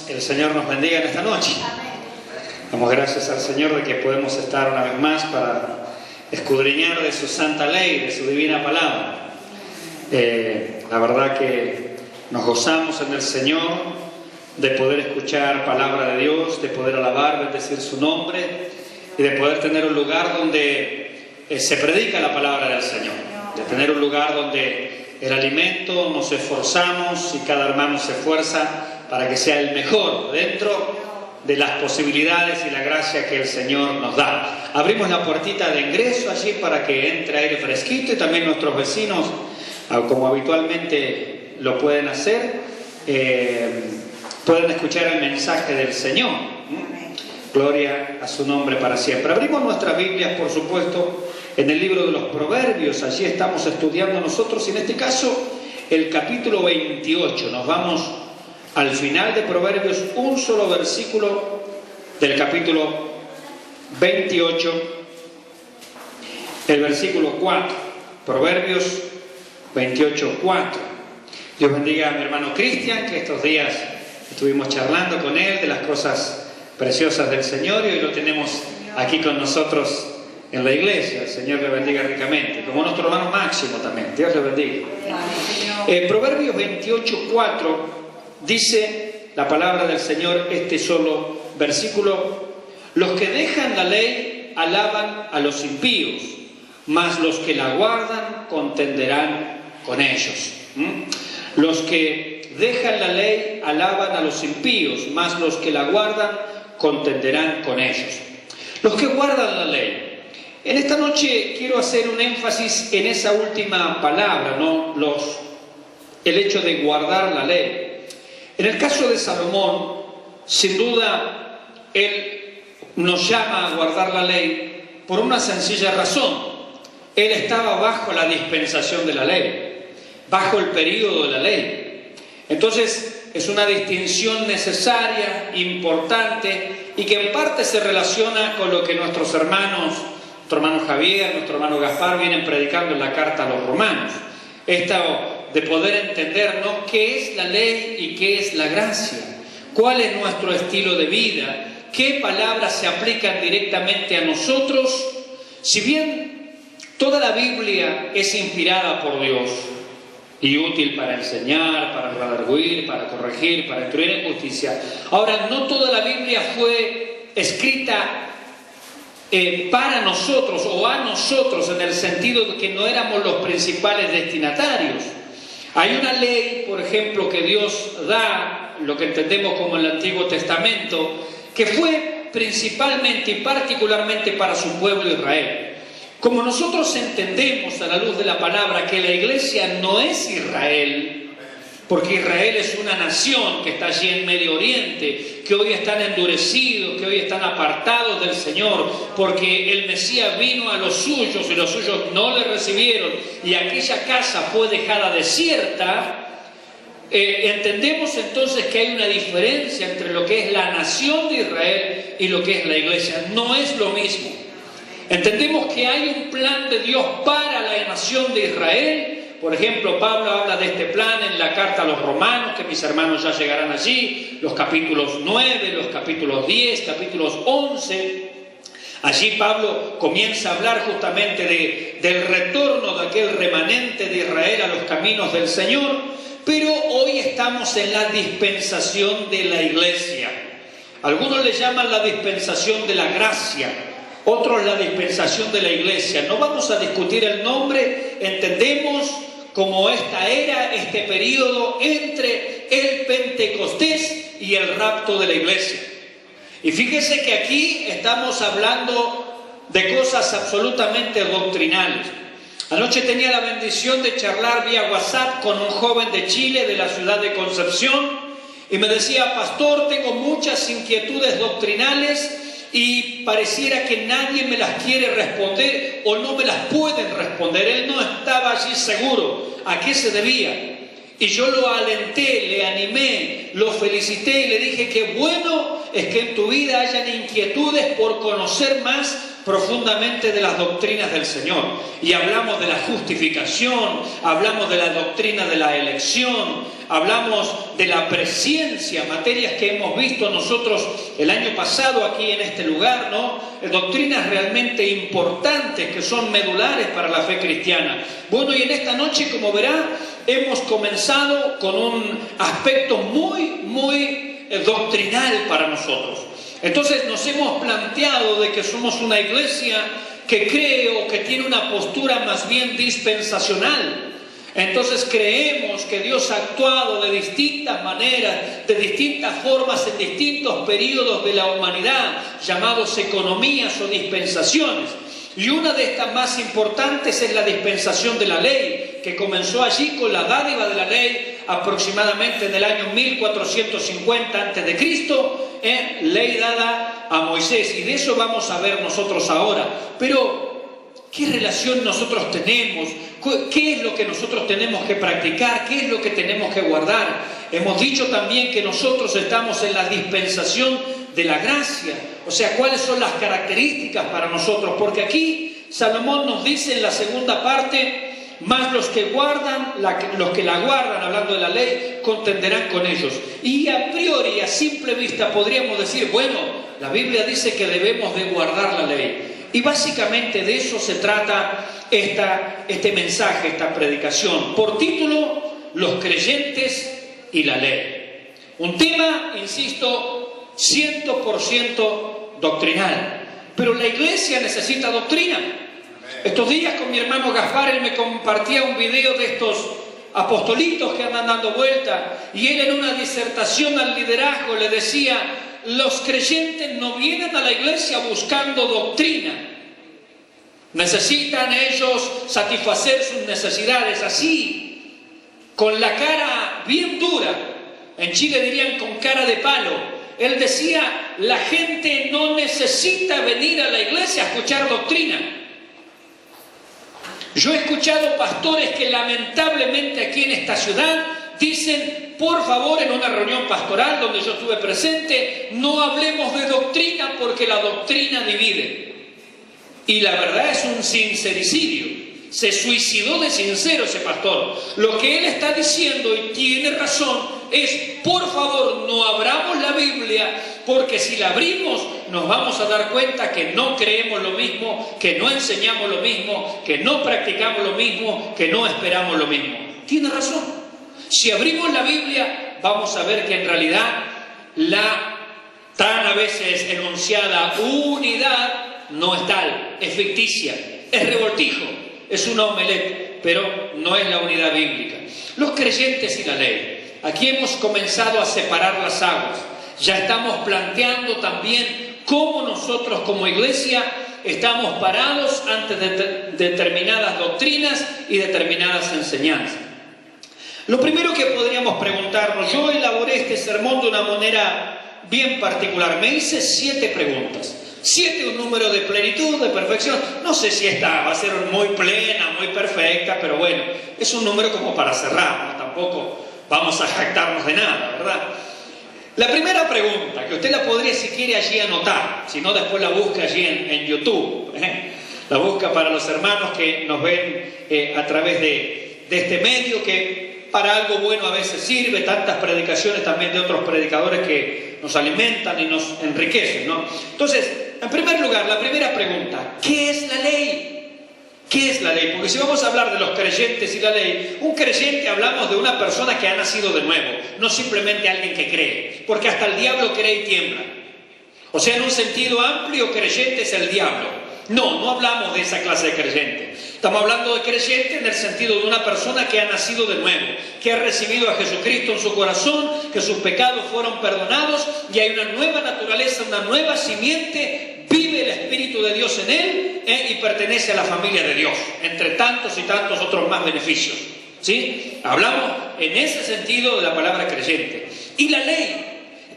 el Señor nos bendiga en esta noche. Damos gracias al Señor de que podemos estar una vez más para escudriñar de su santa ley, de su divina palabra. La verdad que nos gozamos en el Señor de poder escuchar palabra de Dios, de poder alabar, bendecir su nombre y de poder tener un lugar donde se predica la palabra del Señor, de tener un lugar donde el alimento nos esforzamos y cada hermano se esfuerza para que sea el mejor dentro de las posibilidades y la gracia que el Señor nos da. Abrimos la puertita de ingreso allí para que entre aire fresquito y también nuestros vecinos, como habitualmente lo pueden hacer, pueden escuchar el mensaje del Señor. Gloria a su nombre para siempre. Abrimos nuestras Biblias, por supuesto, en el libro de los Proverbios. Allí estamos estudiando nosotros, y en este caso, el capítulo 28. Nos vamos al final de Proverbios, un solo versículo del capítulo 28, el versículo 4. Proverbios 28, 4. Dios bendiga a mi hermano Cristian, que estos días estuvimos charlando con él de las cosas preciosas del Señor, y hoy lo tenemos aquí con nosotros en la iglesia. El Señor le bendiga ricamente, como nuestro hermano Máximo también. Dios le bendiga. Proverbios 28, 4 dice la palabra del Señor, este solo versículo: los que dejan la ley alaban a los impíos, mas los que la guardan contenderán con ellos. Los que dejan la ley alaban a los impíos, mas los que la guardan contenderán con ellos. Los que guardan la ley. En esta noche quiero hacer un énfasis en esa última palabra, ¿no? El hecho de guardar la ley. En el caso de Salomón, sin duda, él nos llama a guardar la ley por una sencilla razón. Él estaba bajo la dispensación de la ley, bajo el período de la ley. Entonces, es una distinción necesaria, importante, y que en parte se relaciona con lo que nuestros hermanos, nuestro hermano Javier, nuestro hermano Gaspar, vienen predicando en la carta a los romanos. Esta de poder entender, ¿no?, qué es la ley y qué es la gracia, cuál es nuestro estilo de vida, qué palabras se aplican directamente a nosotros. Si bien toda la Biblia es inspirada por Dios y útil para enseñar, para redarguir, para corregir, para instruir en justicia, ahora, no toda la Biblia fue escrita para nosotros o a nosotros, en el sentido de que no éramos los principales destinatarios. Hay una ley, por ejemplo, que Dios da, lo que entendemos como el Antiguo Testamento, que fue principalmente y particularmente para su pueblo Israel. Como nosotros entendemos a la luz de la palabra que la iglesia no es Israel, porque Israel es una nación que está allí en Medio Oriente, que hoy están endurecidos, que hoy están apartados del Señor, porque el Mesías vino a los suyos y los suyos no le recibieron, y aquella casa fue dejada desierta. Entendemos entonces que hay una diferencia entre lo que es la nación de Israel y lo que es la iglesia. No es lo mismo. Entendemos que hay un plan de Dios para la nación de Israel. Por ejemplo, Pablo habla de este plan en la carta a los romanos, que mis hermanos ya llegarán allí, los capítulos 9, los capítulos 10, capítulos 11. Allí Pablo comienza a hablar justamente del retorno de aquel remanente de Israel a los caminos del Señor, pero hoy estamos en la dispensación de la iglesia. Algunos le llaman la dispensación de la gracia, otros la dispensación de la iglesia. No vamos a discutir el nombre, entendemos como esta era, este periodo entre el Pentecostés y el rapto de la iglesia. Y fíjese que aquí estamos hablando de cosas absolutamente doctrinales. Anoche tenía la bendición de charlar vía WhatsApp con un joven de Chile, de la ciudad de Concepción, y me decía: pastor, tengo muchas inquietudes doctrinales y pareciera que nadie me las quiere responder o no me las pueden responder. Él no estaba allí seguro a qué se debía. Y yo lo alenté, le animé, lo felicité y le dije que bueno es que en tu vida hayan inquietudes por conocer más profundamente de las doctrinas del Señor. Y hablamos de la justificación, hablamos de la doctrina de la elección, hablamos de la presciencia, materias que hemos visto nosotros el año pasado aquí en este lugar, ¿no? Doctrinas realmente importantes que son medulares para la fe cristiana. Bueno, y en esta noche, como verá, hemos comenzado con un aspecto muy doctrinal para nosotros. Entonces nos hemos planteado de que somos una iglesia que cree o que tiene una postura más bien dispensacional. Entonces creemos que Dios ha actuado de distintas maneras, de distintas formas en distintos periodos de la humanidad, llamados economías o dispensaciones. Y una de estas más importantes es la dispensación de la ley, que comenzó allí con la dádiva de la ley aproximadamente en el año 1450 a.C., ley dada a Moisés. Y de eso vamos a ver nosotros ahora. Pero ¿qué relación nosotros tenemos? ¿Qué es lo que nosotros tenemos que practicar? ¿Qué es lo que tenemos que guardar? Hemos dicho también que nosotros estamos en la dispensación de la gracia. O sea, ¿cuáles son las características para nosotros? Porque aquí Salomón nos dice en la segunda parte: más los que la guardan, hablando de la ley, contenderán con ellos. Y a priori, a simple vista, podríamos decir, bueno, la Biblia dice que debemos de guardar la ley. Y básicamente de eso se trata este mensaje, esta predicación. Por título, los creyentes y la ley. Un tema, insisto, 100% doctrinal. Pero la iglesia necesita doctrina. Estos días con mi hermano Gaspar, él me compartía un video de estos apostolitos que andan dando vuelta, y él en una disertación al liderazgo le decía: los creyentes no vienen a la iglesia buscando doctrina. Necesitan ellos satisfacer sus necesidades así, con la cara bien dura. En Chile dirían con cara de palo. Él decía: la gente no necesita venir a la iglesia a escuchar doctrina. Yo he escuchado pastores que lamentablemente aquí en esta ciudad dicen: por favor, en una reunión pastoral donde yo estuve presente, no hablemos de doctrina porque la doctrina divide. Y la verdad es un sincericidio. Se suicidó de sincero ese pastor. Lo que él está diciendo, y tiene razón, es: por favor, no abramos la Biblia, porque si la abrimos nos vamos a dar cuenta que no creemos lo mismo, que no enseñamos lo mismo, que no practicamos lo mismo, que no esperamos lo mismo. Tiene razón. Si abrimos la Biblia, vamos a ver que en realidad la tan a veces enunciada unidad no es tal, es ficticia, es revoltijo, es una omelette, pero no es la unidad bíblica. Los creyentes y la ley. Aquí hemos comenzado a separar las aguas. Ya estamos planteando también cómo nosotros como iglesia estamos parados ante determinadas doctrinas y determinadas enseñanzas. Lo primero que podríamos preguntarnos, yo elaboré este sermón de una manera bien particular. Me hice 7 preguntas. 7, un número de plenitud, de perfección. No sé si esta va a ser muy plena, muy perfecta, pero bueno, es un número como para cerrar, ¿no? Tampoco vamos a jactarnos de nada, ¿verdad? La primera pregunta, que usted la podría, si quiere, allí anotar, si no después la busca allí en YouTube, la busca para los hermanos que nos ven a través de este medio, que para algo bueno a veces sirve, tantas predicaciones también de otros predicadores que nos alimentan y nos enriquecen, ¿no? Entonces, en primer lugar, la primera pregunta: ¿qué es la ley? ¿Qué es la ley? Porque si vamos a hablar de los creyentes y la ley, un creyente hablamos de una persona que ha nacido de nuevo, no simplemente alguien que cree, porque hasta el diablo cree y tiembla. O sea, en un sentido amplio, creyente es el diablo. No hablamos de esa clase de creyente. Estamos hablando de creyente en el sentido de una persona que ha nacido de nuevo, que ha recibido a Jesucristo en su corazón, que sus pecados fueron perdonados y hay una nueva naturaleza, una nueva simiente, vive el Espíritu de Dios en él y pertenece a la familia de Dios, entre tantos y tantos otros más beneficios. ¿Sí? Hablamos en ese sentido de la palabra creyente. ¿Y la ley?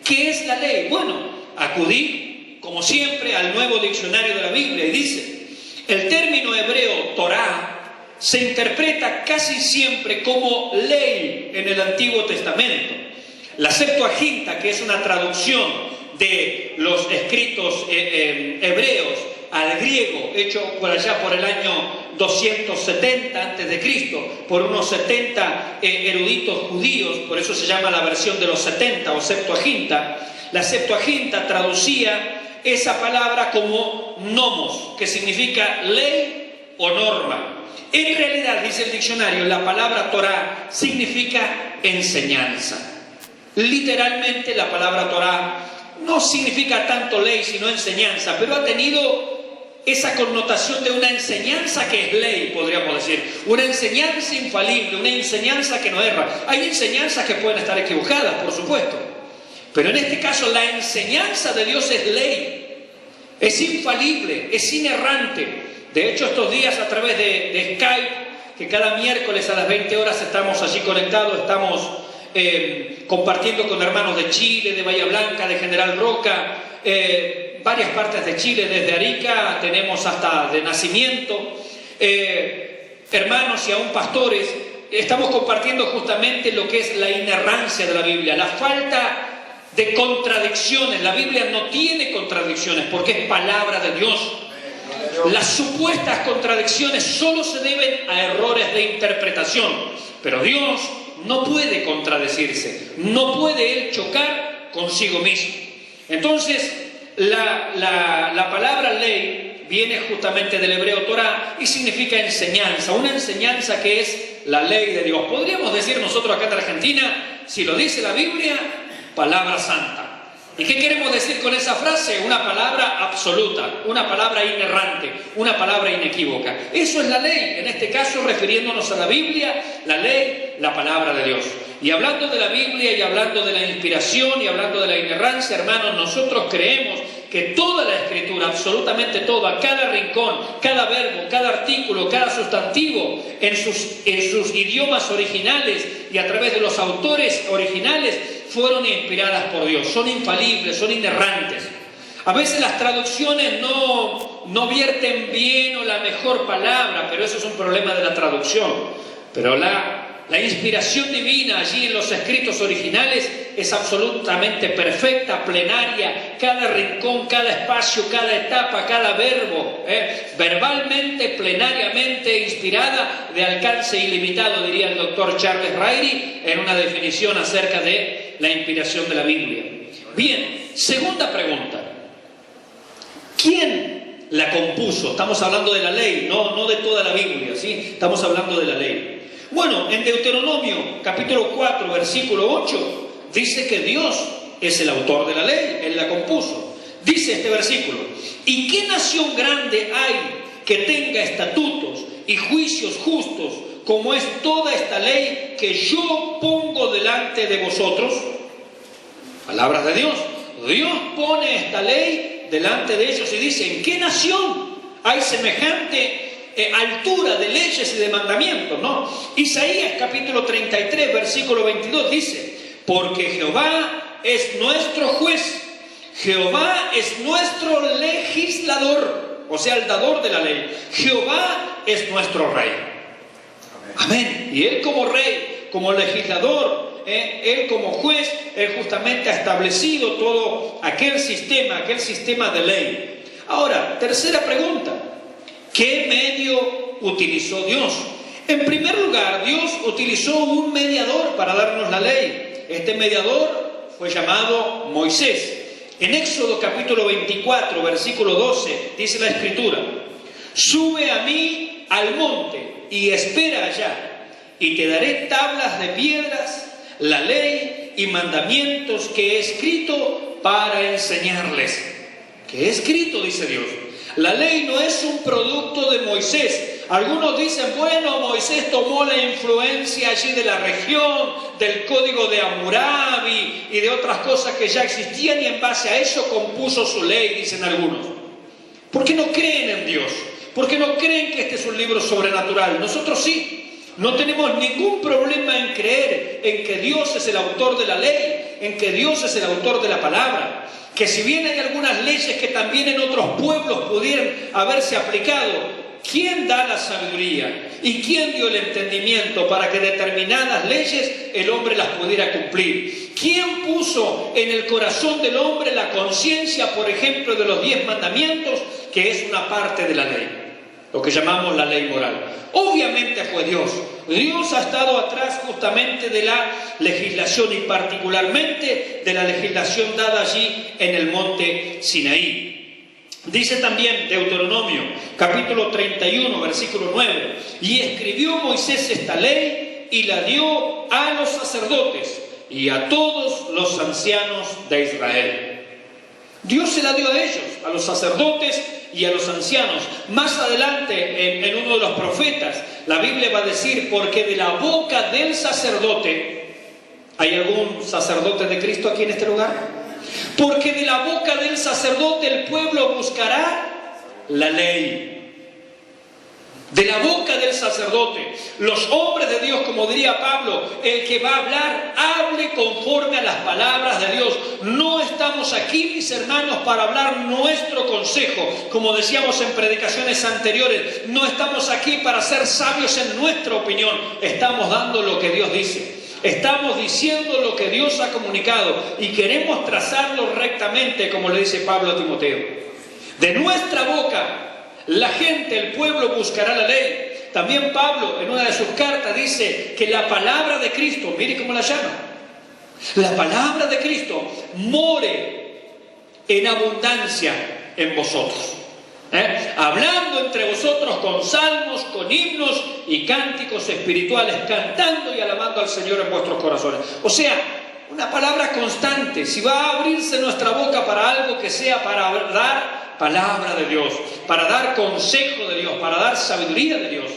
¿Qué es la ley? Bueno, acudí, como siempre, al nuevo diccionario de la Biblia y dice: el término hebreo Torah se interpreta casi siempre como ley en el Antiguo Testamento. La Septuaginta, que es una traducción de los escritos hebreos, al griego, hecho por allá por el año 270 antes de Cristo, por unos 70 eruditos judíos, por eso se llama la versión de los 70 o Septuaginta. La Septuaginta traducía esa palabra como nomos, que significa ley o norma. En realidad, dice el diccionario, la palabra Torá significa enseñanza. Literalmente la palabra Torá no significa tanto ley sino enseñanza, pero ha tenido esa connotación de una enseñanza que es ley, podríamos decir, una enseñanza infalible, una enseñanza que no erra. Hay enseñanzas que pueden estar equivocadas, por supuesto, pero en este caso la enseñanza de Dios es ley, es infalible, es inerrante. De hecho, estos días a través de Skype, que cada miércoles a las 20 horas estamos allí conectados, estamos compartiendo con hermanos de Chile, de Bahía Blanca, de General Roca, varias partes de Chile, desde Arica tenemos hasta de Nacimiento, hermanos y aún pastores. Estamos compartiendo justamente lo que es la inerrancia de la Biblia, la falta de contradicciones. La Biblia no tiene contradicciones porque es palabra de Dios. Las supuestas contradicciones solo se deben a errores de interpretación, pero Dios no puede contradecirse, no puede Él chocar consigo mismo. Entonces, la palabra ley viene justamente del hebreo Torah y significa enseñanza, una enseñanza que es la ley de Dios. Podríamos decir nosotros acá en Argentina, si lo dice la Biblia, palabra santa. ¿Y qué queremos decir con esa frase? Una palabra absoluta, una palabra inerrante, una palabra inequívoca. Eso es la ley, en este caso refiriéndonos a la Biblia, la ley, la palabra de Dios. Y hablando de la Biblia y hablando de la inspiración y hablando de la inerrancia, hermanos, nosotros creemos que toda la Escritura, absolutamente toda, cada rincón, cada verbo, cada artículo, cada sustantivo, en sus idiomas originales y a través de los autores originales, fueron inspiradas por Dios, son infalibles, son inerrantes. A veces las traducciones no vierten bien o la mejor palabra, pero eso es un problema de la traducción. Pero la inspiración divina allí en los escritos originales es absolutamente perfecta, plenaria, cada rincón, cada espacio, cada etapa, cada verbo, verbalmente, plenariamente inspirada, de alcance ilimitado, diría el doctor Charles Ryrie en una definición acerca de la inspiración de la Biblia. Bien, segunda pregunta. ¿Quién la compuso? Estamos hablando de la ley, no de toda la Biblia, ¿sí? Estamos hablando de la ley. Bueno, en Deuteronomio, capítulo 4, versículo 8, dice que Dios es el autor de la ley, Él la compuso. Dice este versículo: ¿y qué nación grande hay que tenga estatutos y juicios justos, como es toda esta ley que yo pongo delante de vosotros? Palabras de Dios. Dios pone esta ley delante de ellos y dice: ¿en qué nación hay semejante altura de leyes y de mandamientos? ¿No? Isaías capítulo 33, versículo 22 dice: porque Jehová es nuestro juez, Jehová es nuestro legislador, o sea, el dador de la ley. Jehová es nuestro rey. Amén. Y Él como rey, como legislador, Él como juez, Él justamente ha establecido todo aquel sistema de ley. Ahora, tercera pregunta: ¿qué medio utilizó Dios? En primer lugar, Dios utilizó un mediador para darnos la ley. Este mediador fue llamado Moisés. En Éxodo capítulo 24, versículo 12, dice la Escritura: sube a mí al monte y espera allá, y te daré tablas de piedras, la ley y mandamientos que he escrito para enseñarles. ¿Qué he escrito? Dice Dios. La ley no es un producto de Moisés. Algunos dicen: bueno, Moisés tomó la influencia allí de la región, del código de Hammurabi y de otras cosas que ya existían, y en base a eso compuso su ley, dicen algunos. ¿Por qué no creen en Dios? ¿Por qué no creen que este es un libro sobrenatural? Nosotros sí. No tenemos ningún problema en creer en que Dios es el autor de la ley, en que Dios es el autor de la palabra. Que si bien hay algunas leyes que también en otros pueblos pudieran haberse aplicado, ¿quién da la sabiduría? ¿Y quién dio el entendimiento para que determinadas leyes el hombre las pudiera cumplir? ¿Quién puso en el corazón del hombre la conciencia, por ejemplo, de los 10 mandamientos que es una parte de la ley, lo que llamamos la ley moral. Obviamente fue Dios. Dios ha estado atrás justamente de la legislación y particularmente de la legislación dada allí en el monte Sinaí. Dice también Deuteronomio, capítulo 31, versículo 9, y escribió Moisés esta ley y la dio a los sacerdotes y a todos los ancianos de Israel. Dios se la dio a ellos, a los sacerdotes y a los ancianos. Más adelante, en uno de los profetas, la Biblia va a decir, porque de la boca del sacerdote, ¿hay algún sacerdote de Cristo aquí en este lugar? Porque de la boca del sacerdote el pueblo buscará la ley. De la boca del sacerdote, los hombres de Dios, como diría Pablo, el que va a hablar, hable conforme a las palabras de Dios. No estamos aquí, mis hermanos, para hablar nuestro consejo, como decíamos en predicaciones anteriores. No estamos aquí para ser sabios en nuestra opinión. Estamos dando lo que Dios dice. Estamos diciendo lo que Dios ha comunicado y queremos trazarlo rectamente, como le dice Pablo a Timoteo. De nuestra boca, la gente, el pueblo buscará la ley. También Pablo en una de sus cartas dice que la palabra de Cristo, mire cómo la llama, la palabra de Cristo more en abundancia en vosotros, hablando entre vosotros con salmos, con himnos y cánticos espirituales, cantando y alabando al Señor en vuestros corazones. O sea, una palabra constante. Si va a abrirse nuestra boca para algo, que sea para dar palabra de Dios, para dar consejo de Dios, para dar sabiduría de Dios.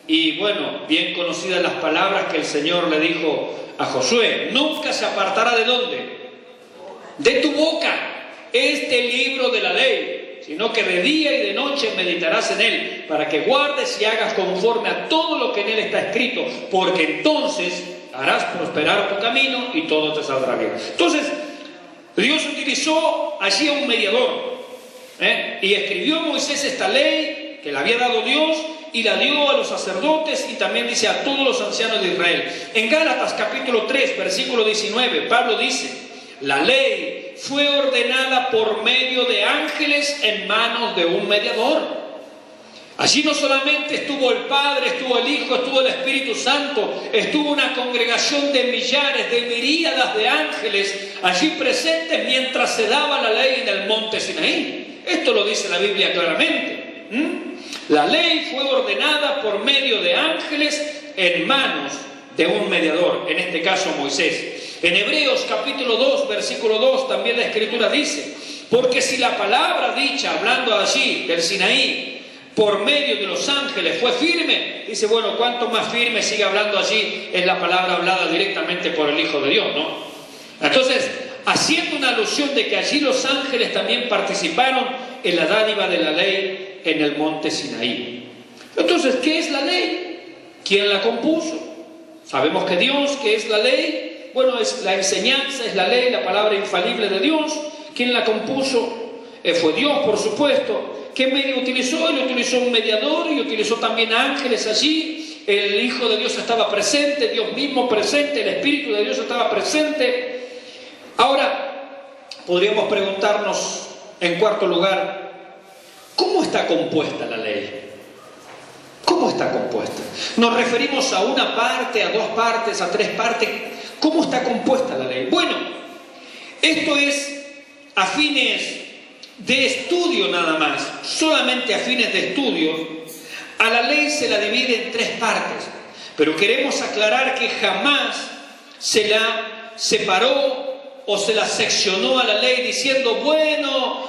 Y bueno, bien conocidas las palabras que el Señor le dijo a Josué: nunca se apartará ¿de dónde? De tu boca este libro de la ley, sino que de día y de noche meditarás en él, para que guardes y hagas conforme a todo lo que en él está escrito, porque entonces harás prosperar tu camino y todo te saldrá bien. Entonces, Dios utilizó allí a un mediador, y escribió Moisés esta ley que le había dado Dios y la dio a los sacerdotes y también dice a todos los ancianos de Israel. En Gálatas capítulo 3 versículo 19 Pablo dice: la ley fue ordenada por medio de ángeles en manos de un mediador. Allí no solamente estuvo el Padre, estuvo el Hijo, estuvo el Espíritu Santo, estuvo una congregación de millares, de miríadas de ángeles allí presentes mientras se daba la ley en el monte Sinaí. Esto lo dice la Biblia claramente. La ley fue ordenada por medio de ángeles en manos de un mediador, en este caso Moisés. En Hebreos capítulo 2, versículo 2, también la Escritura dice: porque si la palabra dicha, hablando allí del Sinaí, por medio de los ángeles fue firme, dice, bueno, cuánto más firme, sigue hablando allí, es la palabra hablada directamente por el Hijo de Dios, ¿no? Entonces, haciendo una alusión de que allí los ángeles también participaron en la dádiva de la ley en el monte Sinaí. Entonces, ¿qué es la ley? ¿Quién la compuso? Sabemos que Dios, ¿qué es la ley? Bueno, es la enseñanza, es la ley, la palabra infalible de Dios. ¿Quién la compuso? Fue Dios, por supuesto. ¿Qué medio utilizó? Él utilizó un mediador y utilizó también ángeles allí. El Hijo de Dios estaba presente, Dios mismo presente, el Espíritu de Dios estaba presente. Ahora, podríamos preguntarnos, en cuarto lugar, ¿cómo está compuesta la ley? ¿Cómo está compuesta? Nos referimos a una parte, a dos partes, a tres partes. ¿Cómo está compuesta la ley? Bueno, esto es a fines de estudio nada más, solamente a fines de estudio. A la ley se la divide en tres partes, pero queremos aclarar que jamás se la separó o se la seccionó a la ley diciendo, bueno,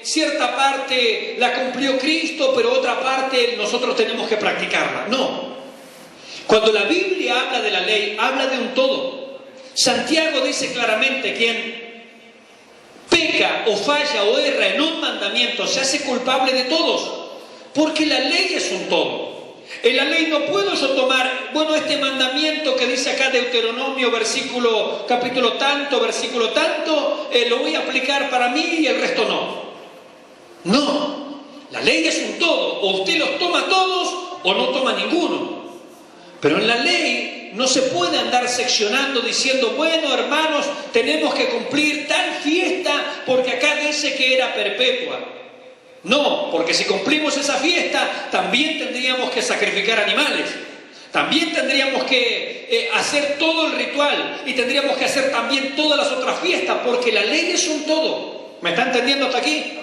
cierta parte la cumplió Cristo, pero otra parte nosotros tenemos que practicarla. No. Cuando la Biblia habla de la ley, habla de un todo. Santiago dice claramente: quien peca o falla o erra en un mandamiento se hace culpable de todos, porque la ley es un todo. En la ley no puedo yo tomar, bueno, este mandamiento que dice acá Deuteronomio, capítulo tanto, versículo tanto, lo voy a aplicar para mí y el resto no. No, la ley es un todo, o usted los toma todos o no toma ninguno. Pero en la ley no se puede andar seccionando diciendo, bueno, hermanos, tenemos que cumplir tal fiesta porque acá dice que era perpetua. No, porque si cumplimos esa fiesta, también tendríamos que sacrificar animales. También tendríamos que hacer todo el ritual y tendríamos que hacer también todas las otras fiestas, porque la ley es un todo. ¿Me está entendiendo hasta aquí?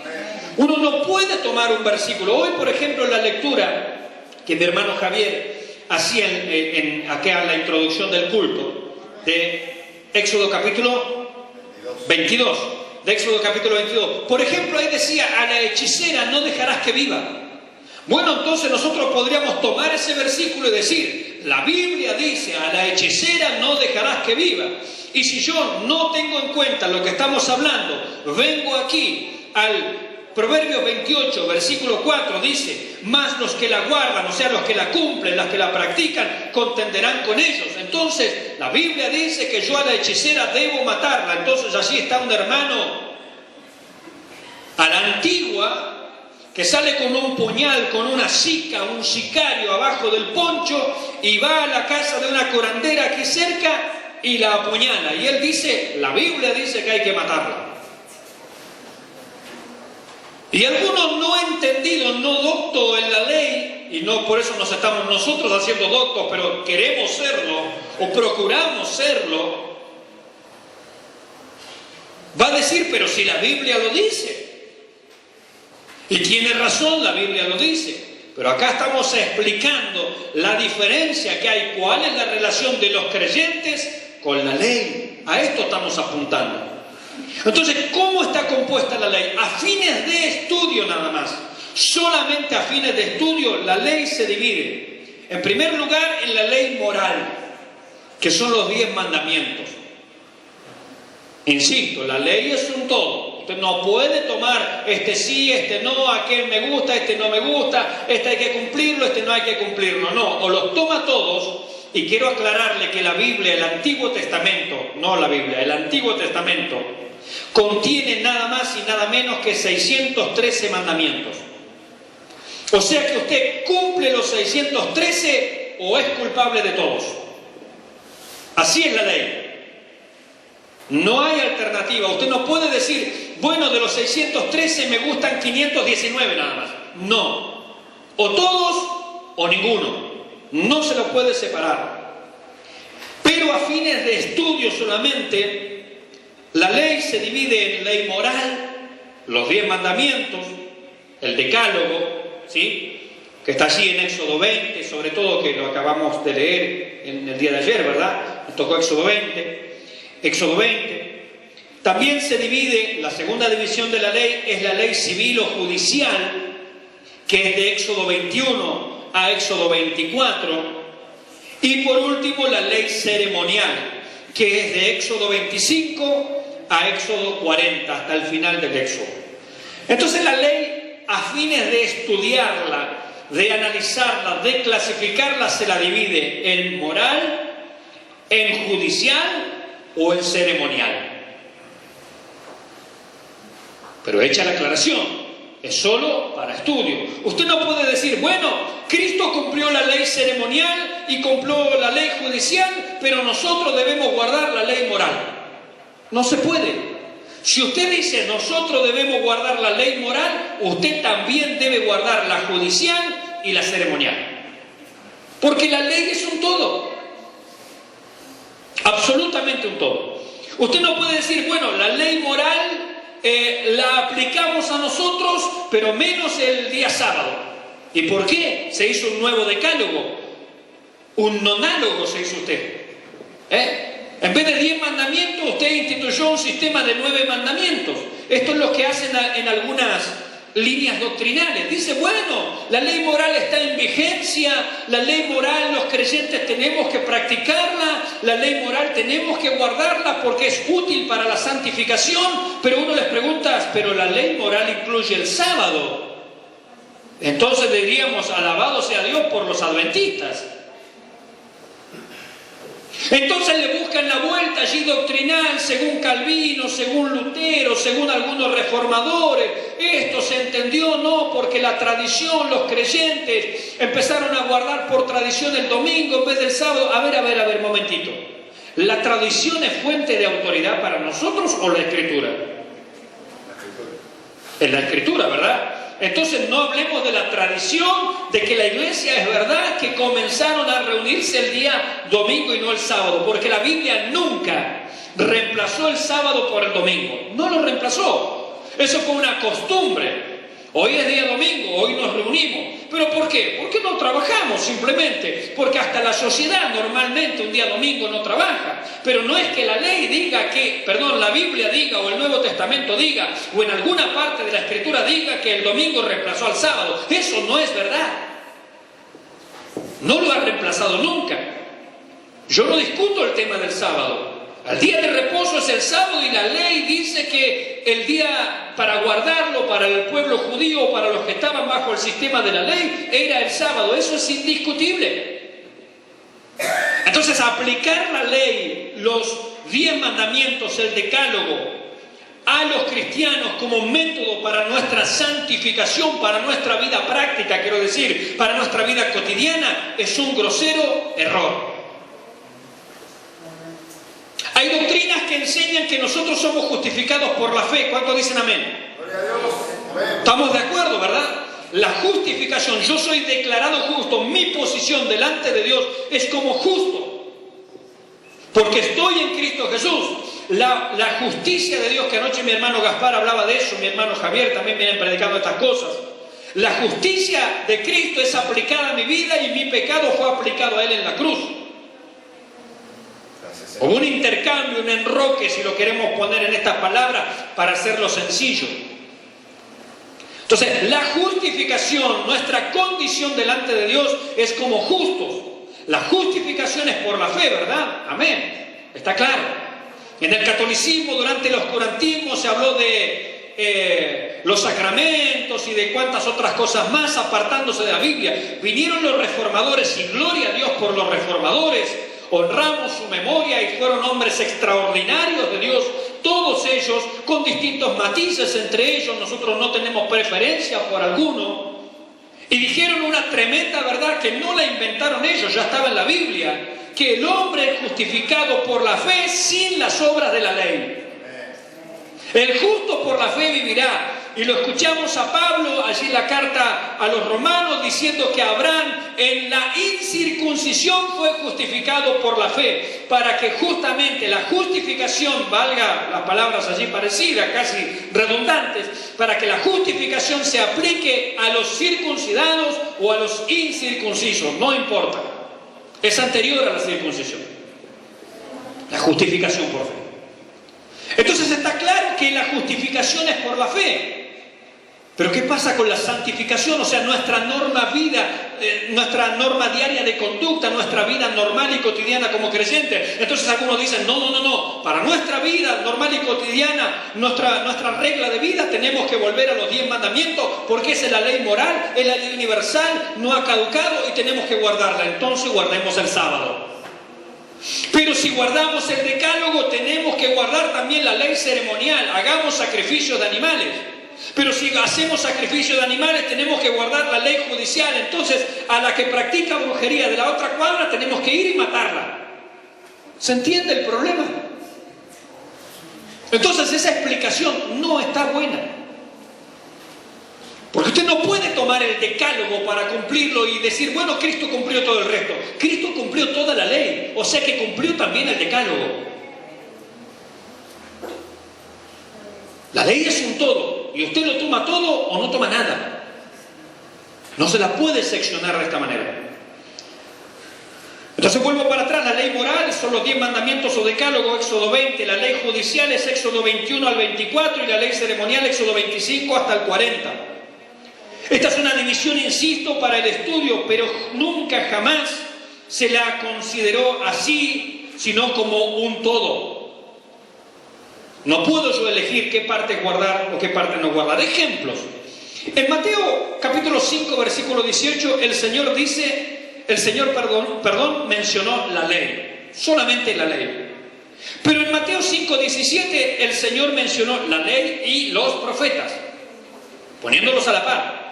Uno no puede tomar un versículo. Hoy, por ejemplo, en la lectura que mi hermano Javier hacía acá en la introducción del culto, de Éxodo capítulo 22. De Éxodo capítulo 22. Por ejemplo, ahí decía, a la hechicera no dejarás que viva. Bueno, entonces nosotros podríamos tomar ese versículo y decir, la Biblia dice, a la hechicera no dejarás que viva. Y si yo no tengo en cuenta lo que estamos hablando, vengo aquí al Proverbios 28, versículo 4, dice, mas los que la guardan, o sea, los que la cumplen, los que la practican, contenderán con ellos. Entonces, la Biblia dice que yo a la hechicera debo matarla. Entonces, allí está un hermano a la antigua, que sale con un puñal, con una sica, un sicario abajo del poncho, y va a la casa de una curandera aquí cerca y la apuñala. Y él dice, la Biblia dice que hay que matarla. Y algunos no entendidos, no doctos en la ley, y no por eso nos estamos nosotros haciendo doctos, pero queremos serlo, o procuramos serlo, va a decir, pero si la Biblia lo dice. Y tiene razón, la Biblia lo dice. Pero acá estamos explicando la diferencia que hay, cuál es la relación de los creyentes con la ley. A esto estamos apuntando. Entonces, ¿cómo está compuesta la ley? A fines de estudio nada más. Solamente a fines de estudio la ley se divide. En primer lugar, en la ley moral, que son los 10 mandamientos. Insisto, la ley es un todo. Usted no puede tomar este sí, este no, aquel me gusta, este no me gusta, este hay que cumplirlo, este no hay que cumplirlo. No, o los toma todos. Y quiero aclararle que la Biblia, el Antiguo Testamento, no la Biblia, el Antiguo Testamento, contiene nada más y nada menos que 613 mandamientos. O sea que usted cumple los 613 o es culpable de todos. Así es la ley. No hay alternativa. Usted no puede decir, bueno, de los 613 me gustan 519 nada más. No. O todos o ninguno. No se lo puede separar. Pero a fines de estudio solamente, la ley se divide en ley moral, los 10 mandamientos, el decálogo, ¿sí?, que está allí en Éxodo 20, sobre todo que lo acabamos de leer en el día de ayer, ¿verdad? Nos tocó Éxodo 20. Éxodo 20. También se divide, la segunda división de la ley es la ley civil o judicial, que es de Éxodo 21 a Éxodo 24. Y por último la ley ceremonial, que es de Éxodo 25 a Éxodo 40, hasta el final del Éxodo. Entonces la ley, a fines de estudiarla, de analizarla, de clasificarla, se la divide en moral, en judicial o en ceremonial. Pero hecha la aclaración, es solo para estudio. Usted no puede decir, bueno, Cristo cumplió la ley ceremonial y cumplió la ley judicial, pero nosotros debemos guardar la ley moral. No se puede. Si usted dice, nosotros debemos guardar la ley moral, usted también debe guardar la judicial y la ceremonial. Porque la ley es un todo. Absolutamente un todo. Usted no puede decir, bueno, la ley moral la aplicamos a nosotros, pero menos el día sábado. ¿Y por qué? Se hizo un nuevo decálogo, un nonálogo se hizo usted. En vez de 10 mandamientos, usted instituyó un sistema de 9 mandamientos. Esto es lo que hacen en algunas líneas doctrinales. Dice, bueno, la ley moral está en vigencia, la ley moral los creyentes tenemos que practicarla, la ley moral tenemos que guardarla porque es útil para la santificación, pero uno les pregunta, pero la ley moral incluye el sábado. Entonces diríamos, alabado sea Dios por los adventistas. Entonces le buscan la vuelta allí doctrinal, según Calvino, según Lutero, según algunos reformadores. Esto se entendió, no, porque la tradición, los creyentes empezaron a guardar por tradición el domingo en vez del sábado. A ver, momentito. ¿La tradición es fuente de autoridad para nosotros o la Escritura? Es la Escritura, ¿verdad? Entonces no hablemos de la tradición de que la iglesia es verdad que comenzaron a reunirse el día domingo y no el sábado, porque la Biblia nunca reemplazó el sábado por el domingo. No lo reemplazó. Eso fue una costumbre. Hoy es día domingo, hoy nos reunimos. ¿Pero por qué? Porque no trabajamos simplemente. Porque hasta la sociedad normalmente un día domingo no trabaja. Pero no es que la ley diga que, la Biblia diga o el Nuevo Testamento diga o en alguna parte de la Escritura diga que el domingo reemplazó al sábado. Eso no es verdad. No lo ha reemplazado nunca. Yo no discuto el tema del sábado. El día de reposo es el sábado y la ley dice que el día para guardarlo para el pueblo judío, para los que estaban bajo el sistema de la ley, era el sábado. Eso es indiscutible. Entonces, aplicar la ley, los 10 mandamientos, el decálogo, a los cristianos como método para nuestra santificación, para nuestra vida práctica, quiero decir, para nuestra vida cotidiana, es un grosero error. Hay doctrinas que enseñan que nosotros somos justificados por la fe. ¿Cuántos dicen amén? Gloria a Dios. Amén. Estamos de acuerdo, ¿verdad? La justificación, yo soy declarado justo, mi posición delante de Dios es como justo, porque estoy en Cristo Jesús. La justicia de Dios, que anoche mi hermano Gaspar hablaba de eso, mi hermano Javier también viene predicando estas cosas. La justicia de Cristo es aplicada a mi vida y mi pecado fue aplicado a Él en la cruz. Hubo un intercambio, un enroque, si lo queremos poner en estas palabras, para hacerlo sencillo. Entonces, la justificación, nuestra condición delante de Dios es como justos. La justificación es por la fe, ¿verdad? Amén. Está claro. En el catolicismo, durante el oscurantismo, se habló de los sacramentos y de cuantas otras cosas más, apartándose de la Biblia. Vinieron los reformadores y gloria a Dios por los reformadores. Honramos su memoria y fueron hombres extraordinarios de Dios, todos ellos con distintos matices entre ellos. Nosotros no tenemos preferencia por alguno. Y dijeron una tremenda verdad que no la inventaron ellos, ya estaba en la Biblia, que el hombre es justificado por la fe sin las obras de la ley. El justo por la fe vivirá. Y lo escuchamos a Pablo allí en la carta a los romanos diciendo que Abraham en la incircuncisión fue justificado por la fe, para que justamente la justificación, valga las palabras allí parecidas, casi redundantes, para que la justificación se aplique a los circuncidados o a los incircuncisos, no importa, es anterior a la circuncisión, la justificación por fe. Entonces está claro que la justificación es por la fe. Pero ¿qué pasa con la santificación? O sea, nuestra norma diaria de conducta, nuestra vida normal y cotidiana como creyentes. Entonces algunos dicen, no, para nuestra vida normal y cotidiana, nuestra regla de vida, tenemos que volver a los 10 mandamientos, porque esa es la ley moral, es la ley universal, no ha caducado y tenemos que guardarla. Entonces guardemos el sábado. Pero si guardamos el decálogo, tenemos que guardar también la ley ceremonial. Hagamos sacrificios de animales. Pero si hacemos sacrificio de animales, tenemos que guardar la ley judicial. Entonces, a la que practica brujería de la otra cuadra, tenemos que ir y matarla. ¿Se entiende el problema? Entonces, esa explicación no está buena. Porque usted no puede tomar el decálogo para cumplirlo y decir, bueno, Cristo cumplió todo el resto. Cristo cumplió toda la ley, o sea que cumplió también el decálogo. La ley es un todo, y usted lo toma todo o no toma nada. No se la puede seccionar de esta manera. Entonces vuelvo para atrás, la ley moral son los 10 mandamientos o decálogo, Éxodo 20, la ley judicial es Éxodo 21 al 24 y la ley ceremonial Éxodo 25 hasta el 40. Esta es una división, insisto, para el estudio, pero nunca jamás se la consideró así, sino como un todo. No puedo yo elegir qué parte guardar o qué parte no guardar. Ejemplos. En Mateo capítulo 5, versículo 18, el Señor mencionó la ley, solamente la ley. Pero en Mateo 5, 17, el Señor mencionó la ley y los profetas, poniéndolos a la par.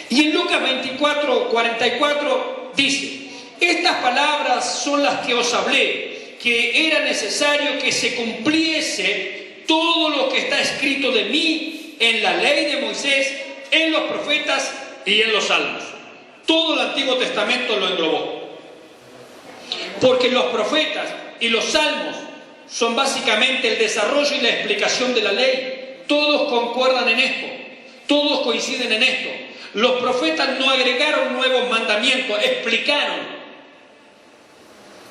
Y en Lucas 24, 44 dice, estas palabras son las que os hablé, que era necesario que se cumpliese todo lo que está escrito de mí en la ley de Moisés en los profetas y en los salmos. Todo el Antiguo Testamento lo englobó. Porque los profetas y los salmos son básicamente el desarrollo y la explicación de la ley. Todos concuerdan en esto, todos coinciden en esto. Los profetas no agregaron nuevos mandamientos, explicaron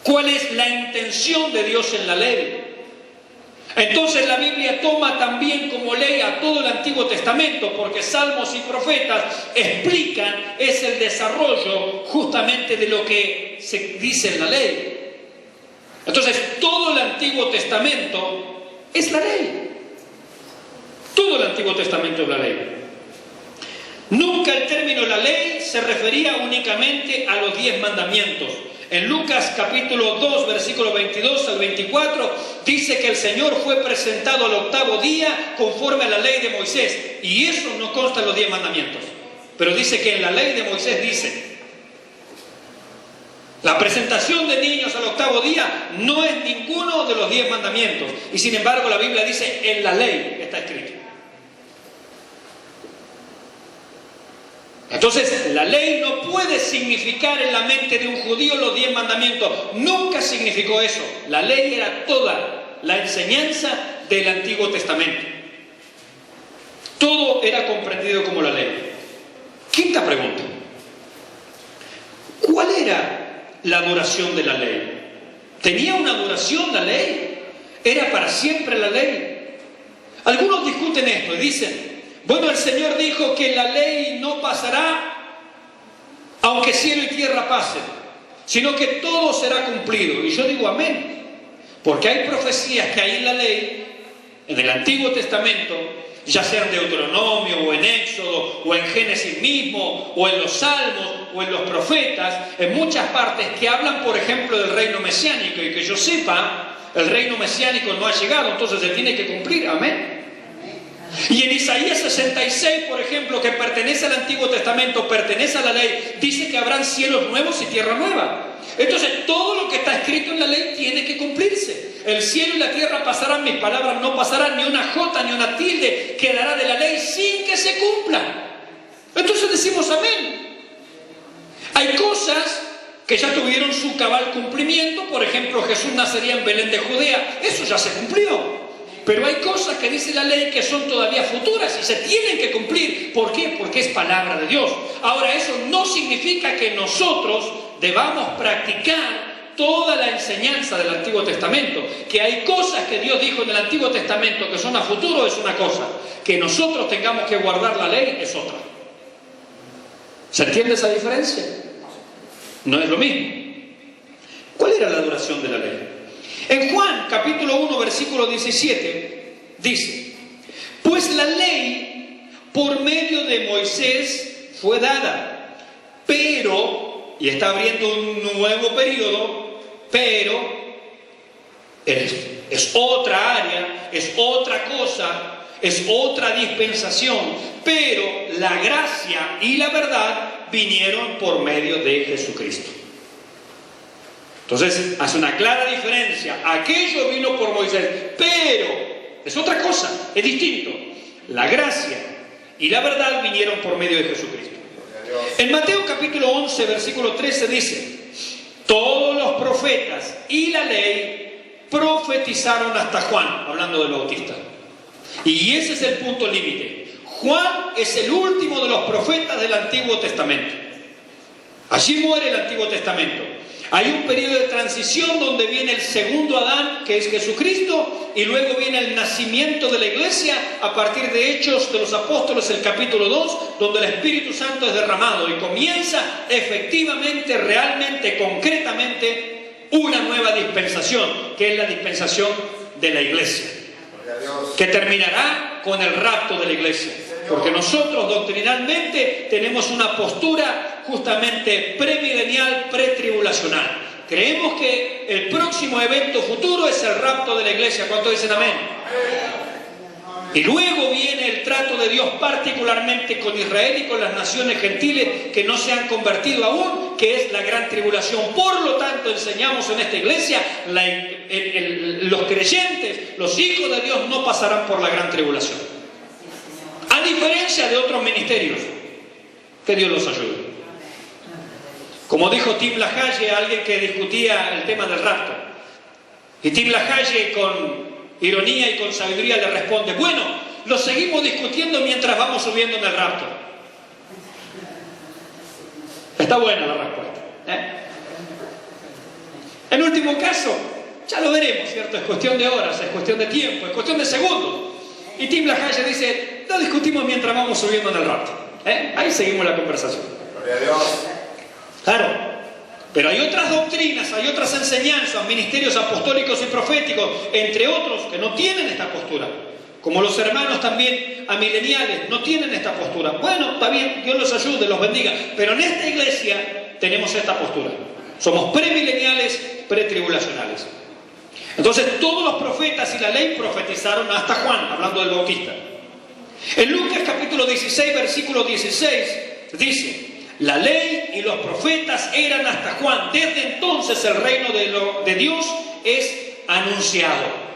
cuál es la intención de Dios en la ley. Entonces la Biblia toma también como ley a todo el Antiguo Testamento, porque salmos y profetas explican, es el desarrollo justamente de lo que se dice en la ley. Entonces todo el Antiguo Testamento es la ley. Todo el Antiguo Testamento es la ley. Nunca el término la ley se refería únicamente a los 10 mandamientos. En Lucas capítulo 2, versículo 22 al 24, dice que el Señor fue presentado al 8º día conforme a la ley de Moisés. Y eso no consta en los 10 mandamientos. Pero dice que en la ley de Moisés dice, la presentación de niños al 8º día no es ninguno de los 10 mandamientos. Y sin embargo la Biblia dice, en la ley está escrito. Entonces, la ley no puede significar en la mente de un judío los 10 mandamientos. Nunca significó eso. La ley era toda la enseñanza del Antiguo Testamento. Todo era comprendido como la ley. Quinta pregunta. ¿Cuál era la duración de la ley? ¿Tenía una duración la ley? ¿Era para siempre la ley? Algunos discuten esto y dicen, bueno, el Señor dijo que la ley no pasará aunque cielo y tierra pasen, sino que todo será cumplido. Y yo digo amén, porque hay profecías que hay en la ley, en el Antiguo Testamento, ya sea en Deuteronomio o en Éxodo o en Génesis mismo o en los Salmos o en los profetas, en muchas partes que hablan, por ejemplo, del reino mesiánico, y que yo sepa, el reino mesiánico no ha llegado, entonces se tiene que cumplir, amén. Y en Isaías 66, por ejemplo, que pertenece al Antiguo Testamento, pertenece a la ley, dice que habrán cielos nuevos y tierra nueva. Entonces todo lo que está escrito en la ley tiene que cumplirse. El cielo y la tierra pasarán, mis palabras no pasarán, ni una jota ni una tilde quedará de la ley sin que se cumpla. Entonces decimos amén. Hay cosas que ya tuvieron su cabal cumplimiento. Por ejemplo, Jesús nacería en Belén de Judea, eso ya se cumplió. Pero hay cosas que dice la ley que son todavía futuras y se tienen que cumplir. ¿Por qué? Porque es palabra de Dios. Ahora, eso no significa que nosotros debamos practicar toda la enseñanza del Antiguo Testamento. Que hay cosas que Dios dijo en el Antiguo Testamento que son a futuro es una cosa. Que nosotros tengamos que guardar la ley es otra. ¿Se entiende esa diferencia? No es lo mismo. ¿Cuál era la duración de la ley? En Juan capítulo 1 versículo 17 dice, pues la ley por medio de Moisés fue dada, pero, y está abriendo un nuevo periodo, pero es otra área, es otra cosa, es otra dispensación, pero la gracia y la verdad vinieron por medio de Jesucristo. Entonces hace una clara diferencia. Aquello vino por Moisés, pero es otra cosa, es distinto. La gracia y la verdad vinieron por medio de Jesucristo. En Mateo capítulo 11 versículo 13 dice, todos los profetas y la ley profetizaron hasta Juan, hablando del Bautista. Y ese es el punto límite. Juan es el último de los profetas del Antiguo Testamento. Allí muere el Antiguo Testamento. Hay un periodo de transición donde viene el segundo Adán, que es Jesucristo, y luego viene el nacimiento de la iglesia a partir de Hechos de los Apóstoles, el capítulo 2, donde el Espíritu Santo es derramado y comienza efectivamente, realmente, concretamente, una nueva dispensación, que es la dispensación de la iglesia, que terminará con el rapto de la iglesia. Porque nosotros doctrinalmente tenemos una postura justamente premilenial, pretribulacional. Creemos que el próximo evento futuro es el rapto de la iglesia. ¿Cuántos dicen amén? Y luego viene el trato de Dios particularmente con Israel y con las naciones gentiles que no se han convertido aún, que es la gran tribulación. Por lo tanto, enseñamos en esta iglesia, los creyentes, los hijos de Dios no pasarán por la gran tribulación. A diferencia de otros ministerios. Que Dios los ayude. Como dijo Tim LaHaye, alguien que discutía el tema del rapto. Y Tim LaHaye con ironía y con sabiduría le responde: bueno, lo seguimos discutiendo mientras vamos subiendo en el rapto. Está buena la respuesta, ¿eh? En último caso, ya lo veremos, ¿cierto? Es cuestión de horas, es cuestión de tiempo, es cuestión de segundos. Y Tim LaHaye dice: no discutimos mientras vamos subiendo en el rapto, ¿eh? Ahí seguimos la conversación. Gloria a Dios. Claro, pero hay otras doctrinas, hay otras enseñanzas, ministerios apostólicos y proféticos, entre otros, que no tienen esta postura. Como los hermanos también amileniales no tienen esta postura. Bueno, está bien, Dios los ayude, los bendiga. Pero en esta iglesia tenemos esta postura. Somos premileniales, pretribulacionales. Entonces todos los profetas y la ley profetizaron hasta Juan, hablando del Bautista. En Lucas capítulo 16, versículo 16, dice: la ley y los profetas eran hasta Juan. Desde entonces el reino de Dios es anunciado.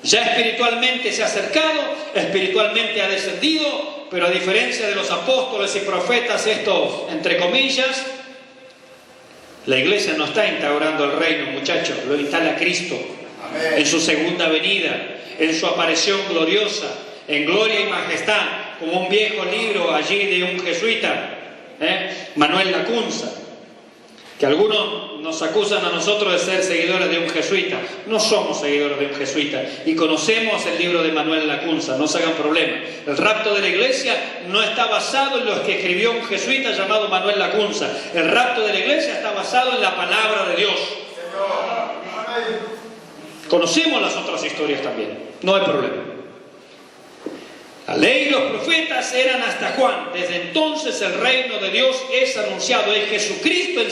Ya espiritualmente se ha acercado, espiritualmente ha descendido, pero a diferencia de los apóstoles y profetas, estos, entre comillas, la iglesia no está instaurando el reino, muchachos, lo instala Cristo. Amén. En su segunda venida, en su aparición gloriosa, en gloria y majestad, como un viejo libro allí de un jesuita, Manuel Lacunza, que algunos nos acusan a nosotros de ser seguidores de un jesuita. No somos seguidores de un jesuita y conocemos el libro de Manuel Lacunza, no se hagan problema. El rapto de la iglesia no está basado en lo que escribió un jesuita llamado Manuel Lacunza. El rapto de la iglesia está basado en la palabra de Dios. Conocemos las otras historias también, no hay problema. La ley y los profetas eran hasta Juan. Desde entonces el reino de Dios es anunciado. Es Jesucristo en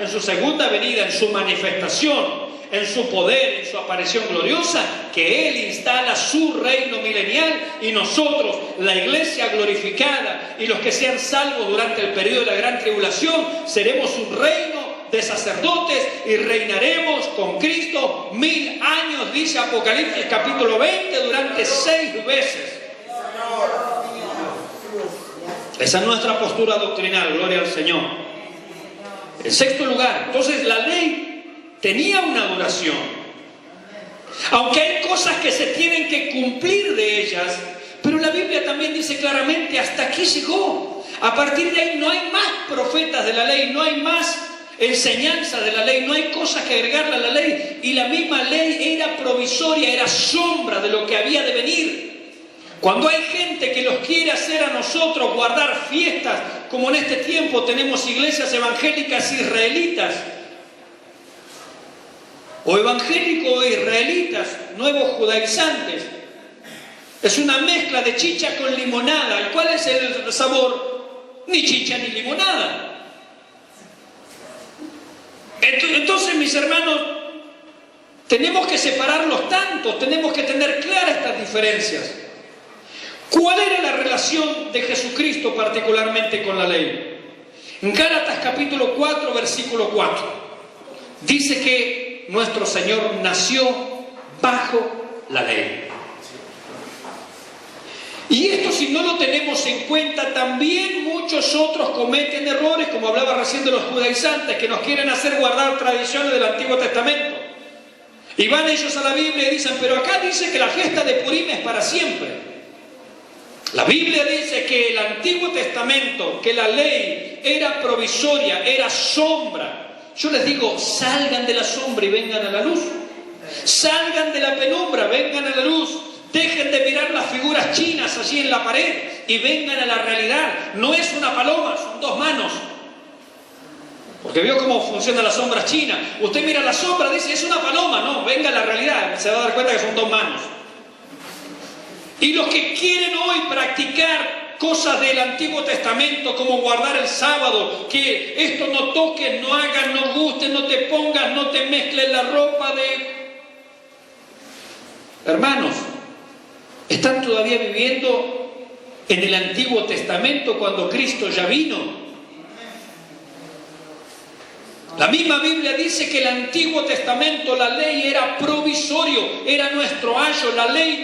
su segunda venida, en su manifestación, en su poder, en su aparición gloriosa, que Él instala su reino milenial, y nosotros, la iglesia glorificada y los que sean salvos durante el periodo de la gran tribulación, seremos un reino de sacerdotes y reinaremos con Cristo 1000 años, dice Apocalipsis capítulo 20, durante 6 veces. Esa es nuestra postura doctrinal, gloria al Señor. En sexto lugar, entonces la ley tenía una duración. Aunque hay cosas que se tienen que cumplir de ellas, pero la Biblia también dice claramente: hasta aquí llegó. A partir de ahí no hay más profetas de la ley, no hay más enseñanza de la ley, no hay cosas que agregarle a la ley. Y la misma ley era provisoria, era sombra de lo que había de venir. Cuando hay gente que los quiere hacer a nosotros guardar fiestas, como en este tiempo tenemos iglesias evangélicas israelitas, o evangélicos israelitas, nuevos judaizantes, es una mezcla de chicha con limonada. ¿Y cuál es el sabor? Ni chicha ni limonada. Entonces, mis hermanos, tenemos que separarlos tanto, tenemos que tener claras estas diferencias. ¿Cuál era la relación de Jesucristo particularmente con la ley? En Gálatas capítulo 4, versículo 4, dice que nuestro Señor nació bajo la ley. Y esto, si no lo tenemos en cuenta, también muchos otros cometen errores, como hablaba recién de los judaizantes, que nos quieren hacer guardar tradiciones del Antiguo Testamento. Y van ellos a la Biblia y dicen: pero acá dice que la fiesta de Purim es para siempre. La Biblia dice que el Antiguo Testamento, que la ley era provisoria, era sombra. Yo les digo: salgan de la sombra y vengan a la luz. Salgan de la penumbra, vengan a la luz. Dejen de mirar las figuras chinas allí en la pared y vengan a la realidad. No es una paloma, son 2 manos. Porque vio cómo funcionan las sombras chinas. Usted mira la sombra, dice: es una paloma. No, venga a la realidad, se va a dar cuenta que son 2 manos. Y los que quieren hoy practicar cosas del Antiguo Testamento, como guardar el sábado, que esto no toques, no hagas, no gustes, no te pongas, no te mezcles la ropa de... Hermanos, están todavía viviendo en el Antiguo Testamento cuando Cristo ya vino. La misma Biblia dice que el Antiguo Testamento, la ley era provisorio, era nuestro ayo. La ley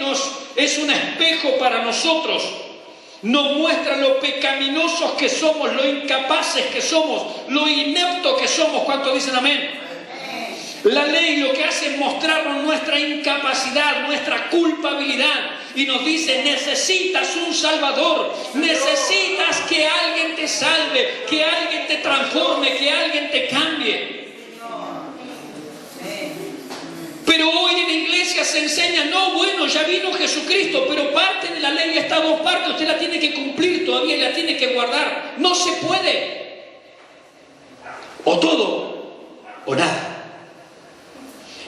es un espejo para nosotros. nos muestra lo pecaminosos que somos, lo incapaces que somos, lo ineptos que somos. ¿Cuántos dicen amén? La ley lo que hace es mostrarnos nuestra incapacidad, nuestra culpabilidad, y nos dice: necesitas un Salvador, necesitas que alguien te salve, que alguien te transforme, que alguien te cambie. Pero hoy en la iglesia se enseña: no, bueno, ya vino Jesucristo, pero parte de la ley está dos partes, usted la tiene que cumplir todavía y la tiene que guardar. No se puede. O todo o nada.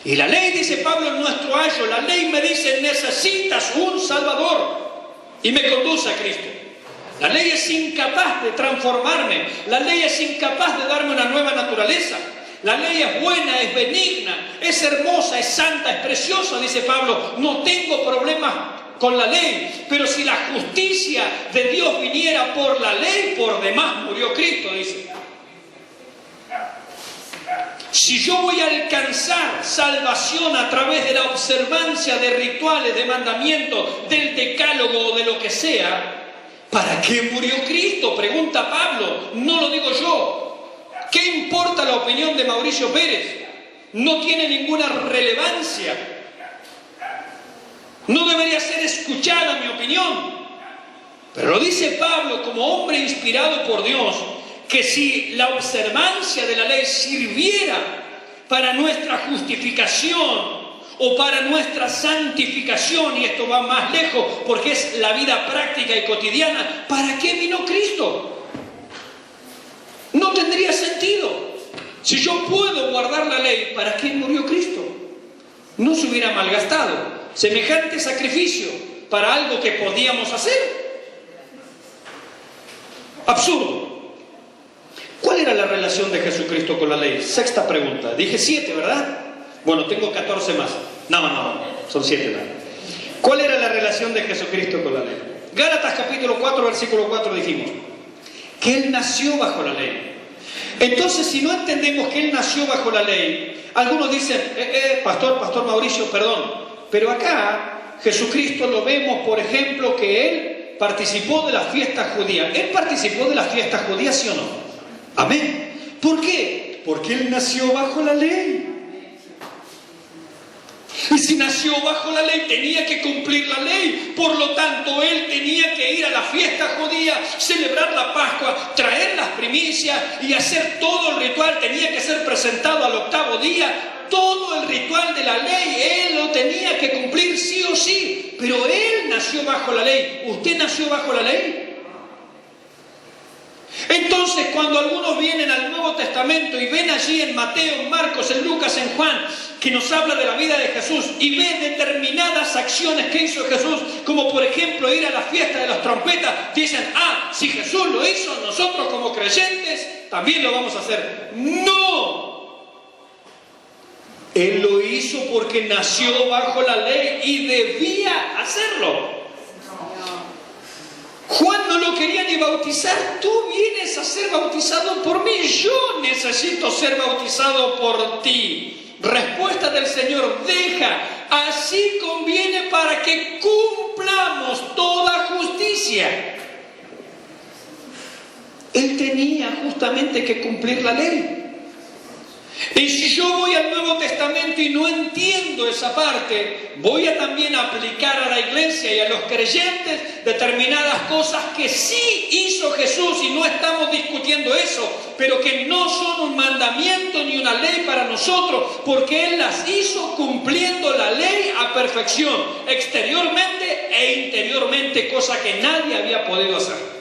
Y la ley, dice Pablo en nuestro ayo, la ley me dice: necesitas un Salvador, y me conduce a Cristo. La ley es incapaz de transformarme, la ley es incapaz de darme una nueva naturaleza. La ley es buena, es benigna, es hermosa, es santa, es preciosa, dice Pablo. No tengo problemas con la ley, pero si la justicia de Dios viniera por la ley, por demás murió Cristo, dice. Si yo voy a alcanzar salvación a través de la observancia de rituales, de mandamientos, del decálogo o de lo que sea, ¿para qué murió Cristo? Pregunta Pablo, no lo digo yo. ¿Qué importa la opinión de Mauricio Pérez? No tiene ninguna relevancia. No debería ser escuchada mi opinión. Pero lo dice Pablo como hombre inspirado por Dios, que si la observancia de la ley sirviera para nuestra justificación o para nuestra santificación, y esto va más lejos porque es la vida práctica y cotidiana, ¿para qué vino Cristo? No tendría sentido. Si yo puedo guardar la ley, ¿para qué murió Cristo? No se hubiera malgastado semejante sacrificio para algo que podíamos hacer. Absurdo. ¿Cuál era la relación de Jesucristo con la ley? Sexta pregunta. Dije 7, ¿verdad? Bueno, tengo 14 más. No, son 7 más. ¿Cuál era la relación de Jesucristo con la ley? Gálatas capítulo 4, versículo 4 dijimos que Él nació bajo la ley. Entonces, si no entendemos que Él nació bajo la ley, algunos dicen, Pastor Mauricio, perdón, pero acá Jesucristo lo vemos, por ejemplo, que Él participó de las fiestas judías. ¿Él participó de las fiestas judías, sí o no? Amén. ¿Por qué? Porque Él nació bajo la ley. Y si nació bajo la ley, tenía que cumplir la ley. Por lo tanto, Él tenía que ir a la fiesta judía, celebrar la Pascua, traer las primicias y hacer todo el ritual. Tenía que ser presentado al 8º día. Todo el ritual de la ley, Él lo tenía que cumplir sí o sí. Pero Él nació bajo la ley. ¿Usted nació bajo la ley? Entonces, cuando algunos vienen al Nuevo Testamento y ven allí en Mateo, en Marcos, en Lucas, en Juan, que nos habla de la vida de Jesús y ven determinadas acciones que hizo Jesús, como por ejemplo ir a la fiesta de las trompetas, dicen, si Jesús lo hizo, nosotros como creyentes también lo vamos a hacer. ¡No! Él lo hizo porque nació bajo la ley y debía hacerlo. Juan no lo quería ni bautizar. Tú vienes a ser bautizado por mí. Yo necesito ser bautizado por ti. Respuesta del Señor: deja, así conviene para que cumplamos toda justicia. Él tenía justamente que cumplir la ley. Y si yo voy al Nuevo Testamento y no entiendo esa parte, voy a también aplicar a la iglesia y a los creyentes determinadas cosas que sí hizo Jesús, y no estamos discutiendo eso, pero que no son un mandamiento ni una ley para nosotros, porque Él las hizo cumpliendo la ley a perfección, exteriormente e interiormente, cosa que nadie había podido hacer.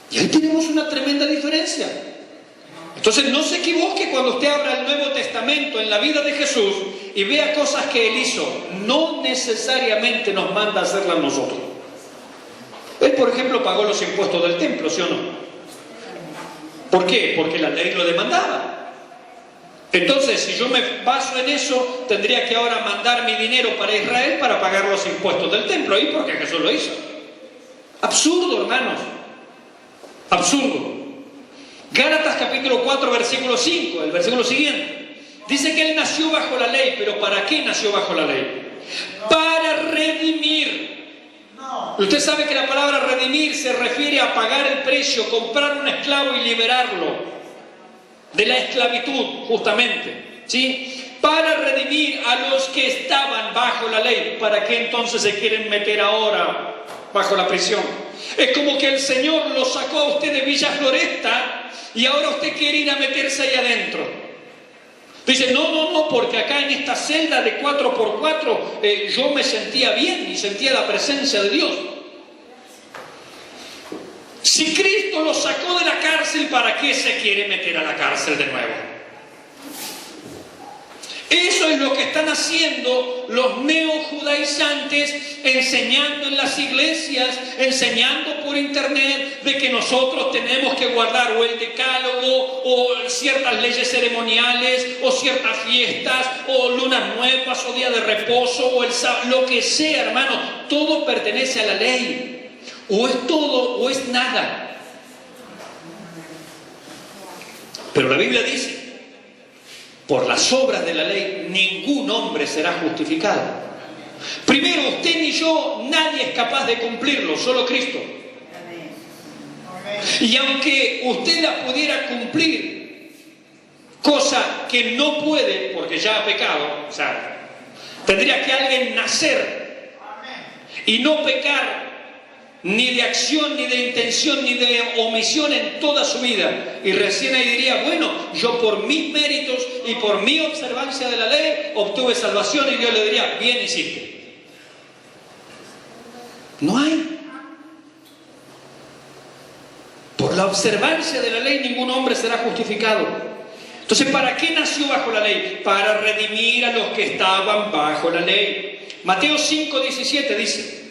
Y ahí tenemos una tremenda diferencia. Entonces no se equivoque cuando usted abra el Nuevo Testamento en la vida de Jesús y vea cosas que Él hizo. No necesariamente nos manda a hacerlas nosotros. Él, por ejemplo, pagó los impuestos del templo, ¿sí o no? ¿Por qué? Porque la ley lo demandaba. Entonces, si yo me baso en eso, tendría que ahora mandar mi dinero para Israel para pagar los impuestos del templo. ¿Y por qué Jesús lo hizo? Absurdo, hermanos. Absurdo. Gálatas capítulo 4, versículo 5, el versículo siguiente. Dice que Él nació bajo la ley, pero ¿para qué nació bajo la ley? Para redimir Usted sabe que la palabra redimir se refiere a pagar el precio, comprar un esclavo y liberarlo de la esclavitud, justamente, ¿sí? Para redimir a los que estaban bajo la ley. ¿Para qué entonces se quieren meter ahora bajo la prisión? Es como que el Señor lo sacó a usted de Villa Floresta y ahora usted quiere ir a meterse ahí adentro. Dice, no, porque acá en esta celda de 4x4 yo me sentía bien y sentía la presencia de Dios. Si Cristo lo sacó de la cárcel, ¿para qué se quiere meter a la cárcel de nuevo? Eso es lo que están haciendo los neojudaizantes, enseñando en las iglesias, enseñando por internet, de que nosotros tenemos que guardar o el decálogo, o ciertas leyes ceremoniales, o ciertas fiestas, o lunas nuevas, o día de reposo, o el sábado, lo que sea, hermano, todo pertenece a la ley. O es todo o es nada. Pero la Biblia dice, por las obras de la ley ningún hombre será justificado. Primero, usted ni yo, nadie es capaz de cumplirlo, solo Cristo. Y aunque usted la pudiera cumplir, cosa que no puede porque ya ha pecado, o sea, tendría que alguien nacer y no pecar ni de acción, ni de intención, ni de omisión en toda su vida. Y recién ahí diría, bueno, yo por mis méritos y por mi observancia de la ley obtuve salvación, y Dios le diría, bien hiciste. No hay. Por la observancia de la ley ningún hombre será justificado. Entonces, ¿para qué nació bajo la ley? Para redimir a los que estaban bajo la ley. Mateo 5:17 dice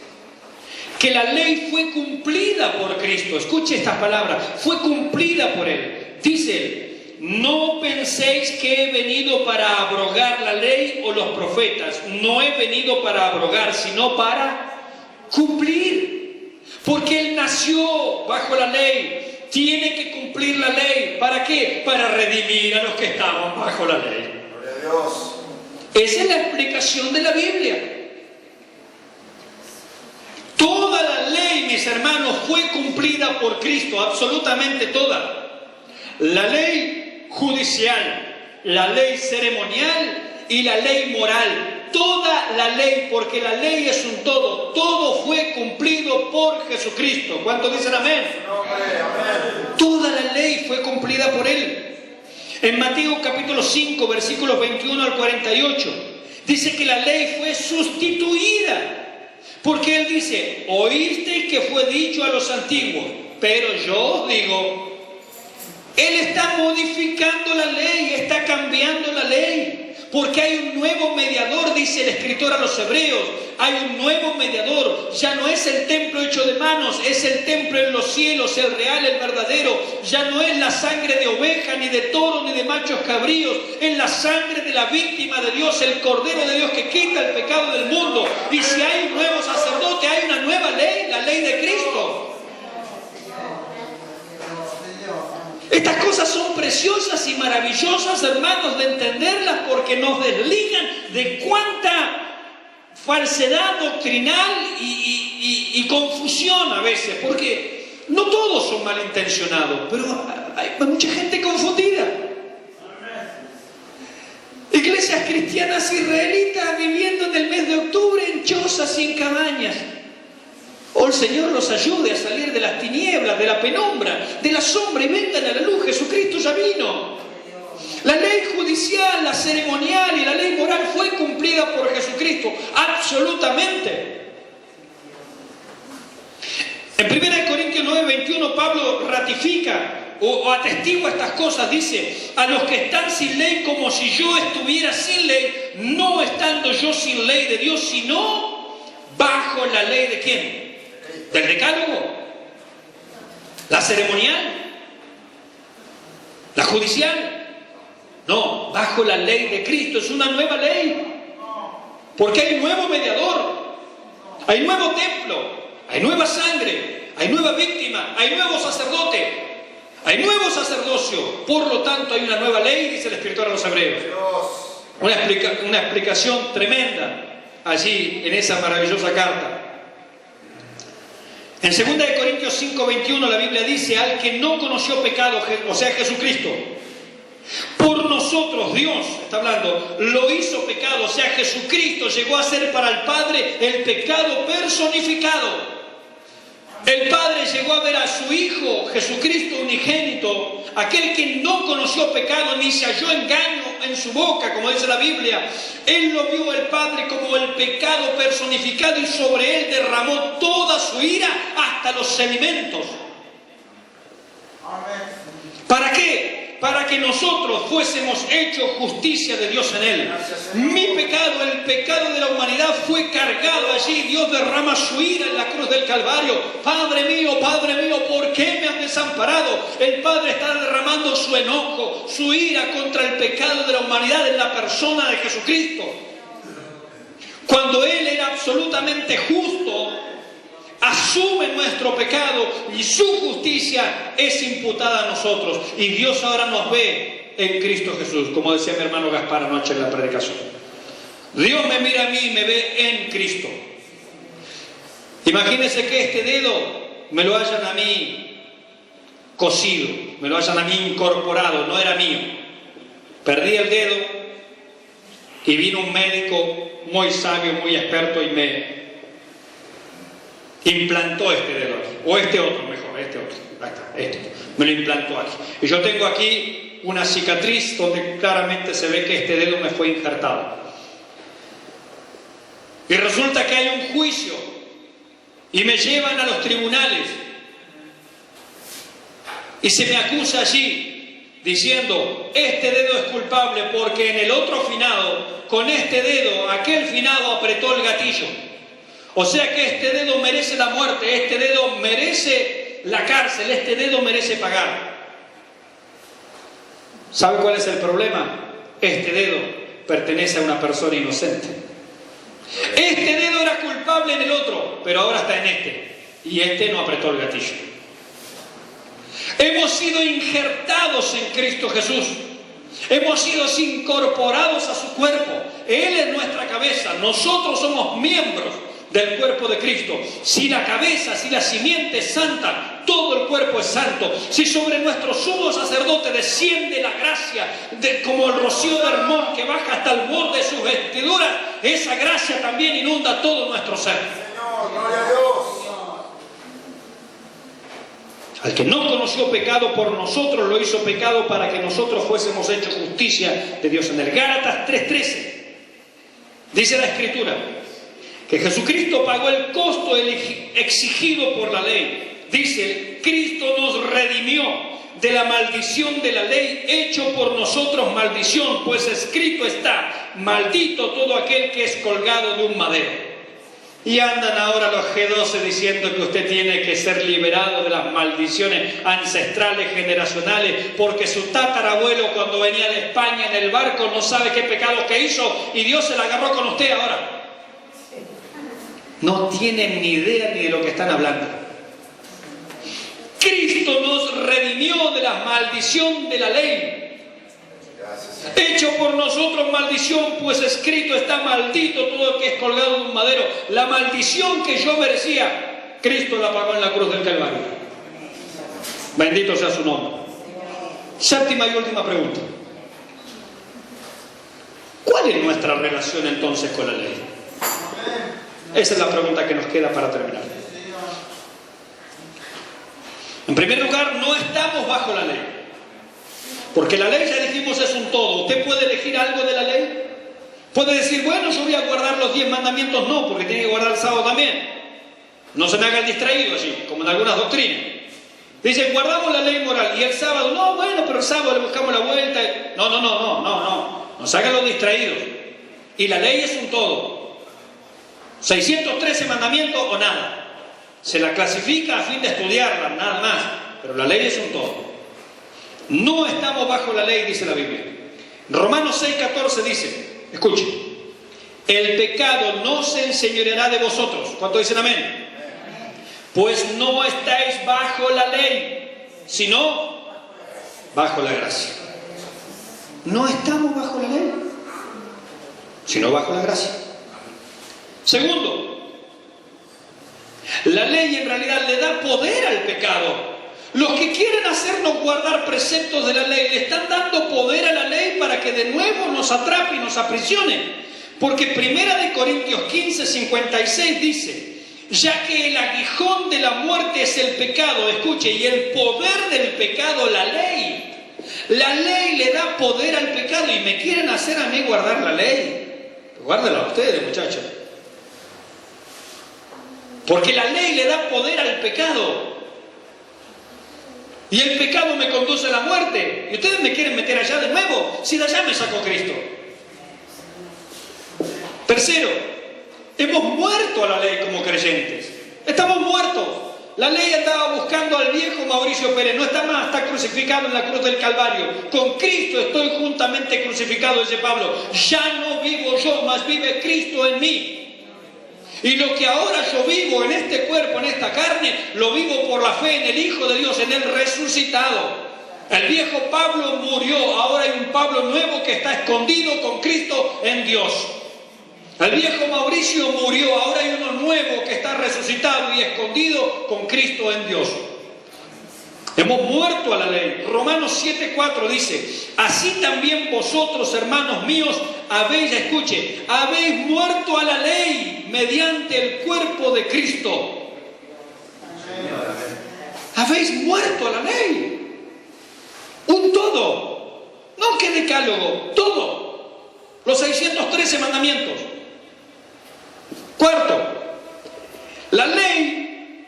que la ley fue cumplida por Cristo. Escuche estas palabras, fue cumplida por Él. Dice Él, no penséis que he venido para abrogar la ley o los profetas. No he venido para abrogar, sino para cumplir. Porque Él nació bajo la ley, tiene que cumplir la ley. ¿Para qué? Para redimir a los que estaban bajo la ley. Gloria a Dios. Esa es la explicación de la Biblia. Toda la ley, mis hermanos, fue cumplida por Cristo, absolutamente toda. La ley judicial, la ley ceremonial y la ley moral. Toda la ley, porque la ley es un todo. Todo fue cumplido por Jesucristo. ¿Cuántos dicen amén? Amén. Toda la ley fue cumplida por Él. En Mateo capítulo 5, versículos 21 al 48, dice que la ley fue sustituida. Porque Él dice, oísteis que fue dicho a los antiguos, pero yo os digo. Él está modificando la ley, está cambiando la ley. Porque hay un nuevo mediador, dice el escritor a los hebreos. Hay un nuevo mediador. Ya no es el templo hecho de manos, es el templo en los cielos, el real, el verdadero. Ya no es la sangre de oveja, ni de toro, ni de machos cabríos. Es la sangre de la víctima de Dios, el Cordero de Dios que quita el pecado del mundo. Y si hay un nuevo sacerdote, hay una nueva ley, la ley de Cristo. Estas cosas son preciosas y maravillosas, hermanos, de entenderlas, porque nos desligan de cuánta falsedad doctrinal y confusión a veces, porque no todos son malintencionados, pero hay mucha gente confundida. Iglesias cristianas israelitas viviendo en el mes de octubre en chozas y en cabañas. Oh, el Señor los ayude a salir de las tinieblas, de la penumbra, de la sombra, y vengan a la luz. Jesucristo ya vino. La ley judicial, la ceremonial y la ley moral fue cumplida por Jesucristo, absolutamente. En 1 Corintios 9:21 Pablo ratifica o atestigua estas cosas. Dice, a los que están sin ley, como si yo estuviera sin ley, no estando yo sin ley de Dios, sino bajo la ley de ¿quién? ¿Del decálogo? ¿La ceremonial? ¿La judicial? No, bajo la ley de Cristo. Es una nueva ley. Porque hay un nuevo mediador, hay nuevo templo, hay nueva sangre, hay nueva víctima, hay nuevo sacerdote, hay nuevo sacerdocio. Por lo tanto, hay una nueva ley, dice el escritor a los hebreos. Una explicación tremenda allí en esa maravillosa carta. En 2 Corintios 5:21 la Biblia dice: al que no conoció pecado, o sea Jesucristo, por nosotros Dios, está hablando, lo hizo pecado, o sea Jesucristo llegó a ser para el Padre el pecado personificado. El Padre llegó a ver a su Hijo Jesucristo unigénito, aquel que no conoció pecado ni se halló engaño en su boca, como dice la Biblia. Él lo vio el Padre como el pecado personificado y sobre él derramó toda su ira hasta los sedimentos. ¿Para qué? Para que nosotros fuésemos hechos justicia de Dios en él. Mi pecado, el pecado de la humanidad fue cargado allí. Dios derrama su ira en la cruz del Calvario. Padre mío, ¿por qué me has desamparado? El Padre está derramando su enojo, su ira contra el pecado de la humanidad en la persona de Jesucristo. Cuando Él era absolutamente justo, asume nuestro pecado y su justicia es imputada a nosotros. Y Dios ahora nos ve en Cristo Jesús, como decía mi hermano Gaspar anoche en la predicación. Dios me mira a mí y me ve en Cristo. Imagínense que este dedo me lo hayan a mí cosido, me lo hayan a mí incorporado, no era mío. Perdí el dedo y vino un médico muy sabio, muy experto y me implantó este dedo aquí, o este otro mejor, este otro, ahí está, este, me lo implantó aquí. Y yo tengo aquí una cicatriz donde claramente se ve que este dedo me fue injertado. Y resulta que hay un juicio y me llevan a los tribunales y se me acusa allí diciendo: este dedo es culpable porque en el otro finado, con este dedo, aquel finado apretó el gatillo. O sea que este dedo merece la muerte, este dedo merece la cárcel, este dedo merece pagar. ¿Sabe cuál es el problema? Este dedo pertenece a una persona inocente. Este dedo era culpable en el otro, pero ahora está en este. Y este no apretó el gatillo. Hemos sido injertados en Cristo Jesús. Hemos sido incorporados a su cuerpo. Él es nuestra cabeza. Nosotros somos miembros del cuerpo de Cristo. Si la cabeza, si la simiente es santa, todo el cuerpo es santo. Si sobre nuestro sumo sacerdote desciende la gracia como el rocío de Hermón que baja hasta el borde de sus vestiduras, esa gracia también inunda todo nuestro ser. Señor, gloria a Dios. Al que no conoció pecado, por nosotros lo hizo pecado para que nosotros fuésemos hechos justicia de Dios en él. Gálatas 3:13 dice la Escritura que Jesucristo pagó el costo exigido por la ley. Dice: Cristo nos redimió de la maldición de la ley, hecho por nosotros maldición, pues escrito está: maldito todo aquel que es colgado de un madero. Y andan ahora los G12 diciendo que usted tiene que ser liberado de las maldiciones ancestrales, generacionales, porque su tatarabuelo cuando venía de España en el barco no sabe qué pecados que hizo y Dios se la agarró con usted ahora. No tienen ni idea ni de lo que están hablando. Cristo nos redimió de la maldición de la ley. Hecho por nosotros maldición, pues escrito está: maldito todo el que es colgado de un madero. La maldición que yo merecía, Cristo la pagó en la cruz del Calvario. Bendito sea su nombre. Séptima y última pregunta: ¿cuál es nuestra relación entonces con la ley? Esa es la pregunta que nos queda para terminar. En primer lugar, no estamos bajo la ley. Porque la ley, ya dijimos, es un todo. ¿Usted puede elegir algo de la ley? Puede decir: bueno, yo voy a guardar los 10 mandamientos. No, porque tiene que guardar el sábado también. No se me haga el distraído allí, como en algunas doctrinas. Dicen: guardamos la ley moral. Y el sábado, no, bueno, pero el sábado le buscamos la vuelta. No. No se hagan los distraídos. Y la ley es un todo. 613 mandamientos o nada. Se la clasifica a fin de estudiarla, nada más. Pero la ley es un todo. No estamos bajo la ley, dice la Biblia. Romanos 6:14 dice, escuchen: el pecado no se enseñoreará de vosotros. ¿Cuántos dicen amén? Pues no estáis bajo la ley, sino bajo la gracia. No estamos bajo la ley, sino bajo la gracia. Segundo, La ley en realidad le da poder al pecado. Los que quieren hacernos guardar preceptos de la ley le están dando poder a la ley para que de nuevo nos atrape y nos aprisione. Porque 1 Corintios 15:56 dice: ya que el aguijón de la muerte es el pecado, escuche, y el poder del pecado la ley. La ley le da poder al pecado y me quieren hacer a mí guardar la ley. Guárdela a ustedes, muchachos. Porque la ley le da poder al pecado. Y el pecado me conduce a la muerte. Y ustedes me quieren meter allá de nuevo, si de allá me sacó Cristo. Tercero, hemos muerto a la ley como creyentes. Estamos muertos. La ley andaba buscando al viejo Mauricio Pérez. No está más, está crucificado en la cruz del Calvario. Con Cristo estoy juntamente crucificado, dice Pablo. Ya no vivo yo, mas vive Cristo en mí. Y lo que ahora yo vivo en este cuerpo, en esta carne, lo vivo por la fe en el Hijo de Dios, en el resucitado. El viejo Pablo murió, ahora hay un Pablo nuevo que está escondido con Cristo en Dios. El viejo Mauricio murió, ahora hay uno nuevo que está resucitado y escondido con Cristo en Dios. Hemos muerto a la ley. Romanos 7:4 dice: así también vosotros, hermanos míos, habéis muerto a la ley mediante el cuerpo de Cristo. Habéis muerto a la ley. Un todo. No que decálogo, todo. Los 613 mandamientos. Cuarto, la ley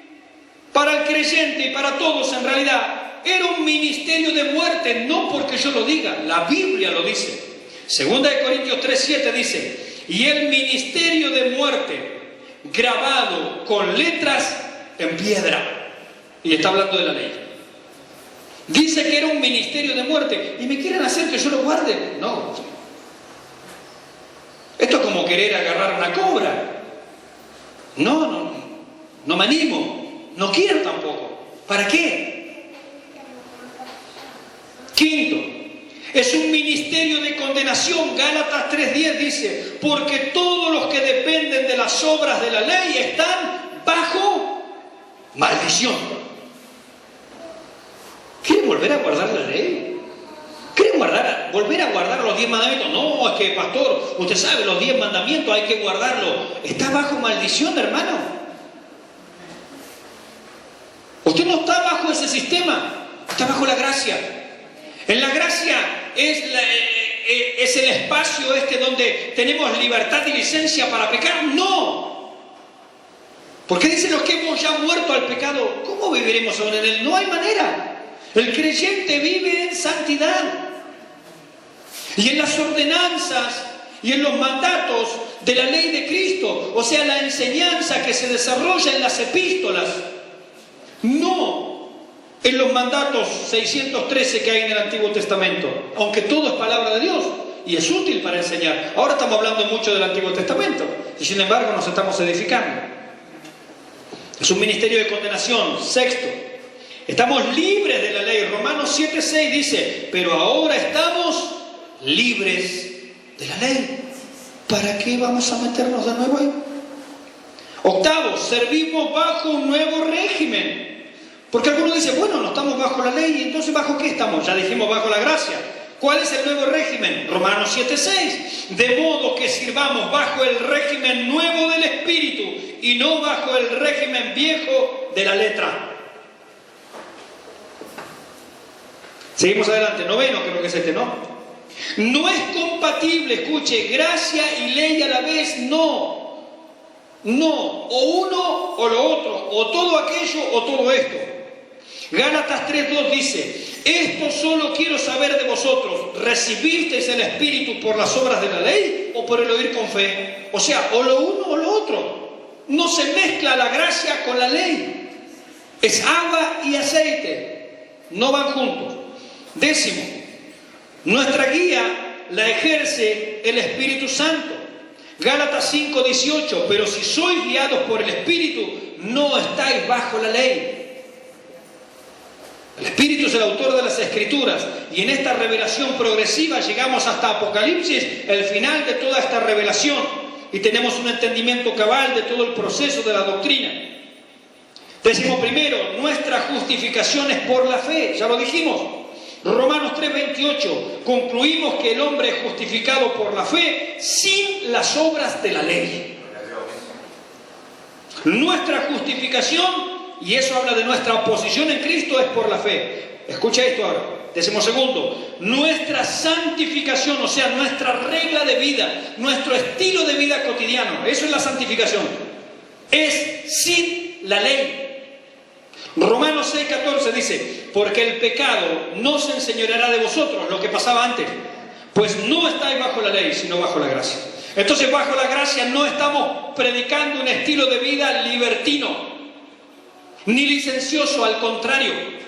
para el creyente y para todos en realidad era un ministerio de muerte, no porque yo lo diga, la Biblia lo dice. 2 Corintios 3:7 dice: y el ministerio de muerte grabado con letras en piedra. Y está hablando de la ley. Dice que era un ministerio de muerte. ¿Y me quieren hacer que yo lo guarde? No. Esto es como querer agarrar una cobra. No me animo. No quiero tampoco. ¿Para qué? Quinto, es un ministerio de condenación. Gálatas 3:10 dice: porque todos los que dependen de las obras de la ley están bajo maldición. ¿Quieren volver a guardar la ley? ¿Quieren volver a guardar los 10 mandamientos? No, es que pastor, usted sabe, los 10 mandamientos hay que guardarlos. ¿Está bajo maldición, hermano? Usted no está bajo ese sistema, está bajo la gracia. En la gracia es el espacio donde tenemos libertad y licencia para pecar. No. Porque dicen los que hemos ya muerto al pecado, ¿cómo viviremos aún en él? No hay manera. El creyente vive en santidad. Y en las ordenanzas y en los mandatos de la ley de Cristo, o sea, la enseñanza que se desarrolla en las epístolas, no en los mandatos 613 que hay en el Antiguo Testamento, aunque todo es palabra de Dios y es útil para enseñar. Ahora estamos hablando mucho del Antiguo Testamento y sin embargo nos estamos edificando. Es un ministerio de condenación. Sexto, estamos libres de la ley. Romanos 7:6 dice: pero ahora estamos libres de la ley. ¿Para qué vamos a meternos de nuevo ahí? Octavo, servimos bajo un nuevo régimen. Porque algunos dicen: bueno, no estamos bajo la ley, entonces ¿bajo qué estamos? Ya dijimos, bajo la gracia. ¿Cuál es el nuevo régimen? Romanos 7:6. De modo que sirvamos bajo el régimen nuevo del Espíritu y no bajo el régimen viejo de la letra. Seguimos adelante. Noveno, creo que es este, ¿no? No es compatible, escuche, gracia y ley a la vez, no. No, o uno o lo otro, o todo aquello o todo esto. Gálatas 3:2 dice: esto solo quiero saber de vosotros, ¿recibisteis el Espíritu por las obras de la ley o por el oír con fe? O sea, o lo uno o lo otro. No se mezcla la gracia con la ley. Es agua y aceite, no van juntos. Décimo, nuestra guía la ejerce el Espíritu Santo. Gálatas 5:18, pero si sois guiados por el Espíritu, no estáis bajo la ley. El Espíritu es el autor de las Escrituras y en esta revelación progresiva llegamos hasta Apocalipsis, el final de toda esta revelación, y tenemos un entendimiento cabal de todo el proceso de la doctrina. Decimos primero, nuestra justificación es por la fe, ya lo dijimos. Romanos 3:28, concluimos que el hombre es justificado por la fe sin las obras de la ley. Nuestra justificación, y eso habla de nuestra posición en Cristo, es por la fe. Escucha esto ahora. Decimos segundo, nuestra santificación, o sea, nuestra regla de vida, nuestro estilo de vida cotidiano, eso es la santificación, es sin la ley. Romanos 6:14 dice, porque el pecado no se enseñoreará de vosotros, lo que pasaba antes, pues no estáis bajo la ley, sino bajo la gracia. Entonces, bajo la gracia no estamos predicando un estilo de vida libertino, ni licencioso, al contrario.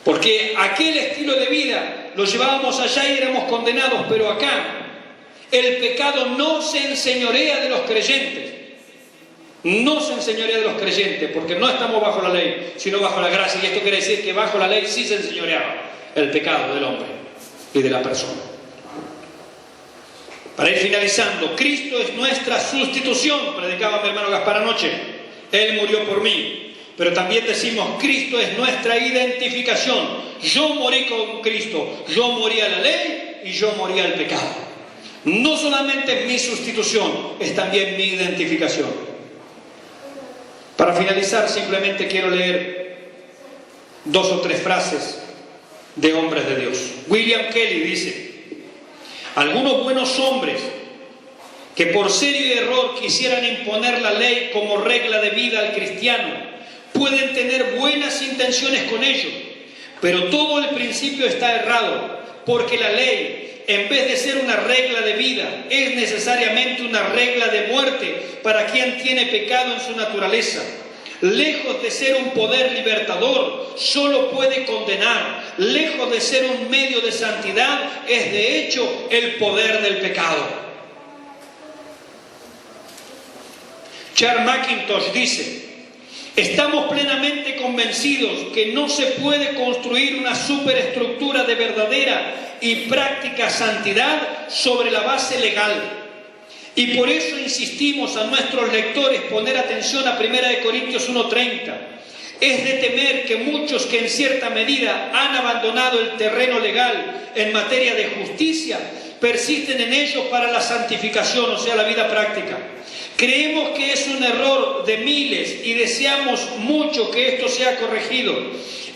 Porque aquel estilo de vida lo llevábamos allá y éramos condenados, pero acá el pecado no se enseñorea de los creyentes. No se enseñorea de los creyentes, porque no estamos bajo la ley, sino bajo la gracia. Y esto quiere decir que bajo la ley sí se enseñoreaba el pecado del hombre y de la persona. Para ir finalizando, Cristo es nuestra sustitución, predicaba mi hermano Gaspar anoche. Él murió por mí. Pero también decimos, Cristo es nuestra identificación. Yo morí con Cristo, yo morí a la ley y yo morí al pecado. No solamente es mi sustitución, es también mi identificación. Para finalizar, simplemente quiero leer 2 o 3 frases de hombres de Dios. William Kelly dice, algunos buenos hombres que por serio error quisieran imponer la ley como regla de vida al cristiano, pueden tener buenas intenciones con ello, pero todo el principio está errado, porque la ley, en vez de ser una regla de vida, es necesariamente una regla de muerte para quien tiene pecado en su naturaleza. Lejos de ser un poder libertador, solo puede condenar. Lejos de ser un medio de santidad, es de hecho el poder del pecado. Charles McIntosh dice, estamos plenamente convencidos que no se puede construir una superestructura de verdadera y práctica santidad sobre la base legal. Y por eso insistimos a nuestros lectores poner atención a 1 Corintios 1:30. Es de temer que muchos que en cierta medida han abandonado el terreno legal en materia de justicia, persisten en ello para la santificación, o sea, la vida práctica. Creemos que es un error de miles y deseamos mucho que esto sea corregido.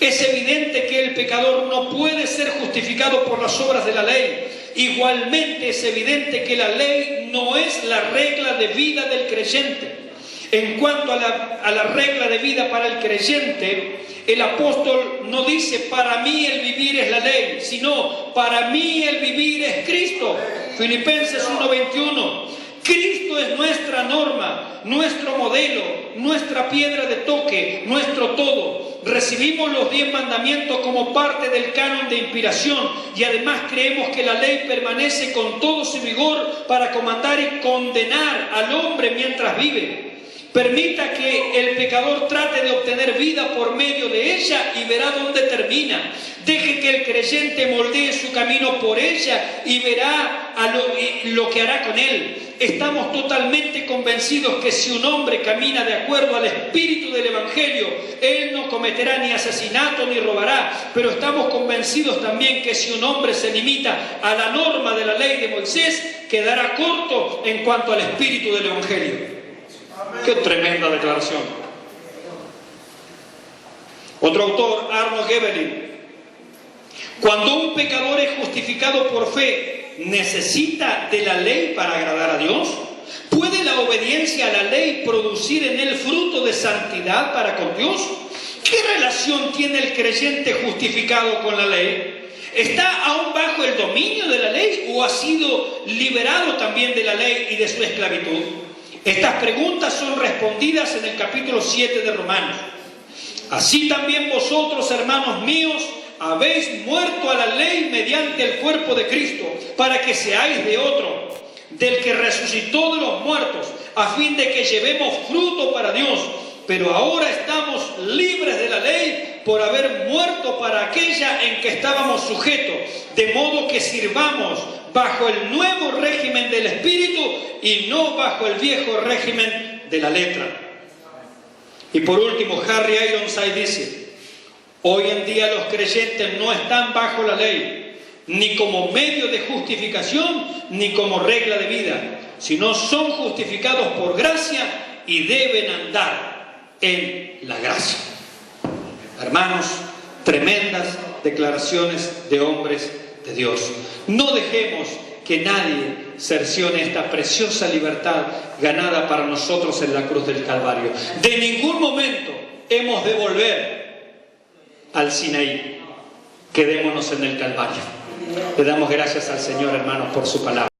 Es evidente que el pecador no puede ser justificado por las obras de la ley. Igualmente es evidente que la ley no es la regla de vida del creyente. En cuanto a la regla de vida para el creyente, el apóstol no dice para mí el vivir es la ley, sino para mí el vivir es Cristo. Filipenses 1:21. Cristo es nuestra norma, nuestro modelo, nuestra piedra de toque, nuestro todo. Recibimos los 10 mandamientos como parte del canon de inspiración y además creemos que la ley permanece con todo su vigor para comandar y condenar al hombre mientras vive. Permita que el pecador trate de obtener vida por medio de ella y verá dónde termina. Deje que el creyente moldee su camino por ella y verá lo que hará con él. Estamos totalmente convencidos que si un hombre camina de acuerdo al espíritu del Evangelio, él no cometerá ni asesinato ni robará. Pero estamos convencidos también que si un hombre se limita a la norma de la ley de Moisés, quedará corto en cuanto al espíritu del Evangelio. ¡Qué tremenda declaración! Otro autor, Arnold Gebelin. Cuando un pecador es justificado por fe, ¿necesita de la ley para agradar a Dios? ¿Puede la obediencia a la ley producir en él fruto de santidad para con Dios? ¿Qué relación tiene el creyente justificado con la ley? ¿Está aún bajo el dominio de la ley o ha sido liberado también de la ley y de su esclavitud? Estas preguntas son respondidas en el capítulo 7 de Romanos. Así también vosotros, hermanos míos, habéis muerto a la ley mediante el cuerpo de Cristo, para que seáis de otro, del que resucitó de los muertos, a fin de que llevemos fruto para Dios. Pero ahora estamos libres de la ley por haber muerto para aquella en que estábamos sujetos, de modo que sirvamos bajo el nuevo régimen del Espíritu y no bajo el viejo régimen de la letra. Y por último, Harry Ironside dice: hoy en día los creyentes no están bajo la ley, ni como medio de justificación, ni como regla de vida, sino son justificados por gracia y deben andar en la gracia. Hermanos, tremendas declaraciones de hombres de Dios. No dejemos que nadie cercione esta preciosa libertad ganada para nosotros en la cruz del Calvario. De ningún momento hemos de volver al Sinaí. Quedémonos en el Calvario. Le damos gracias al Señor, hermanos, por su palabra.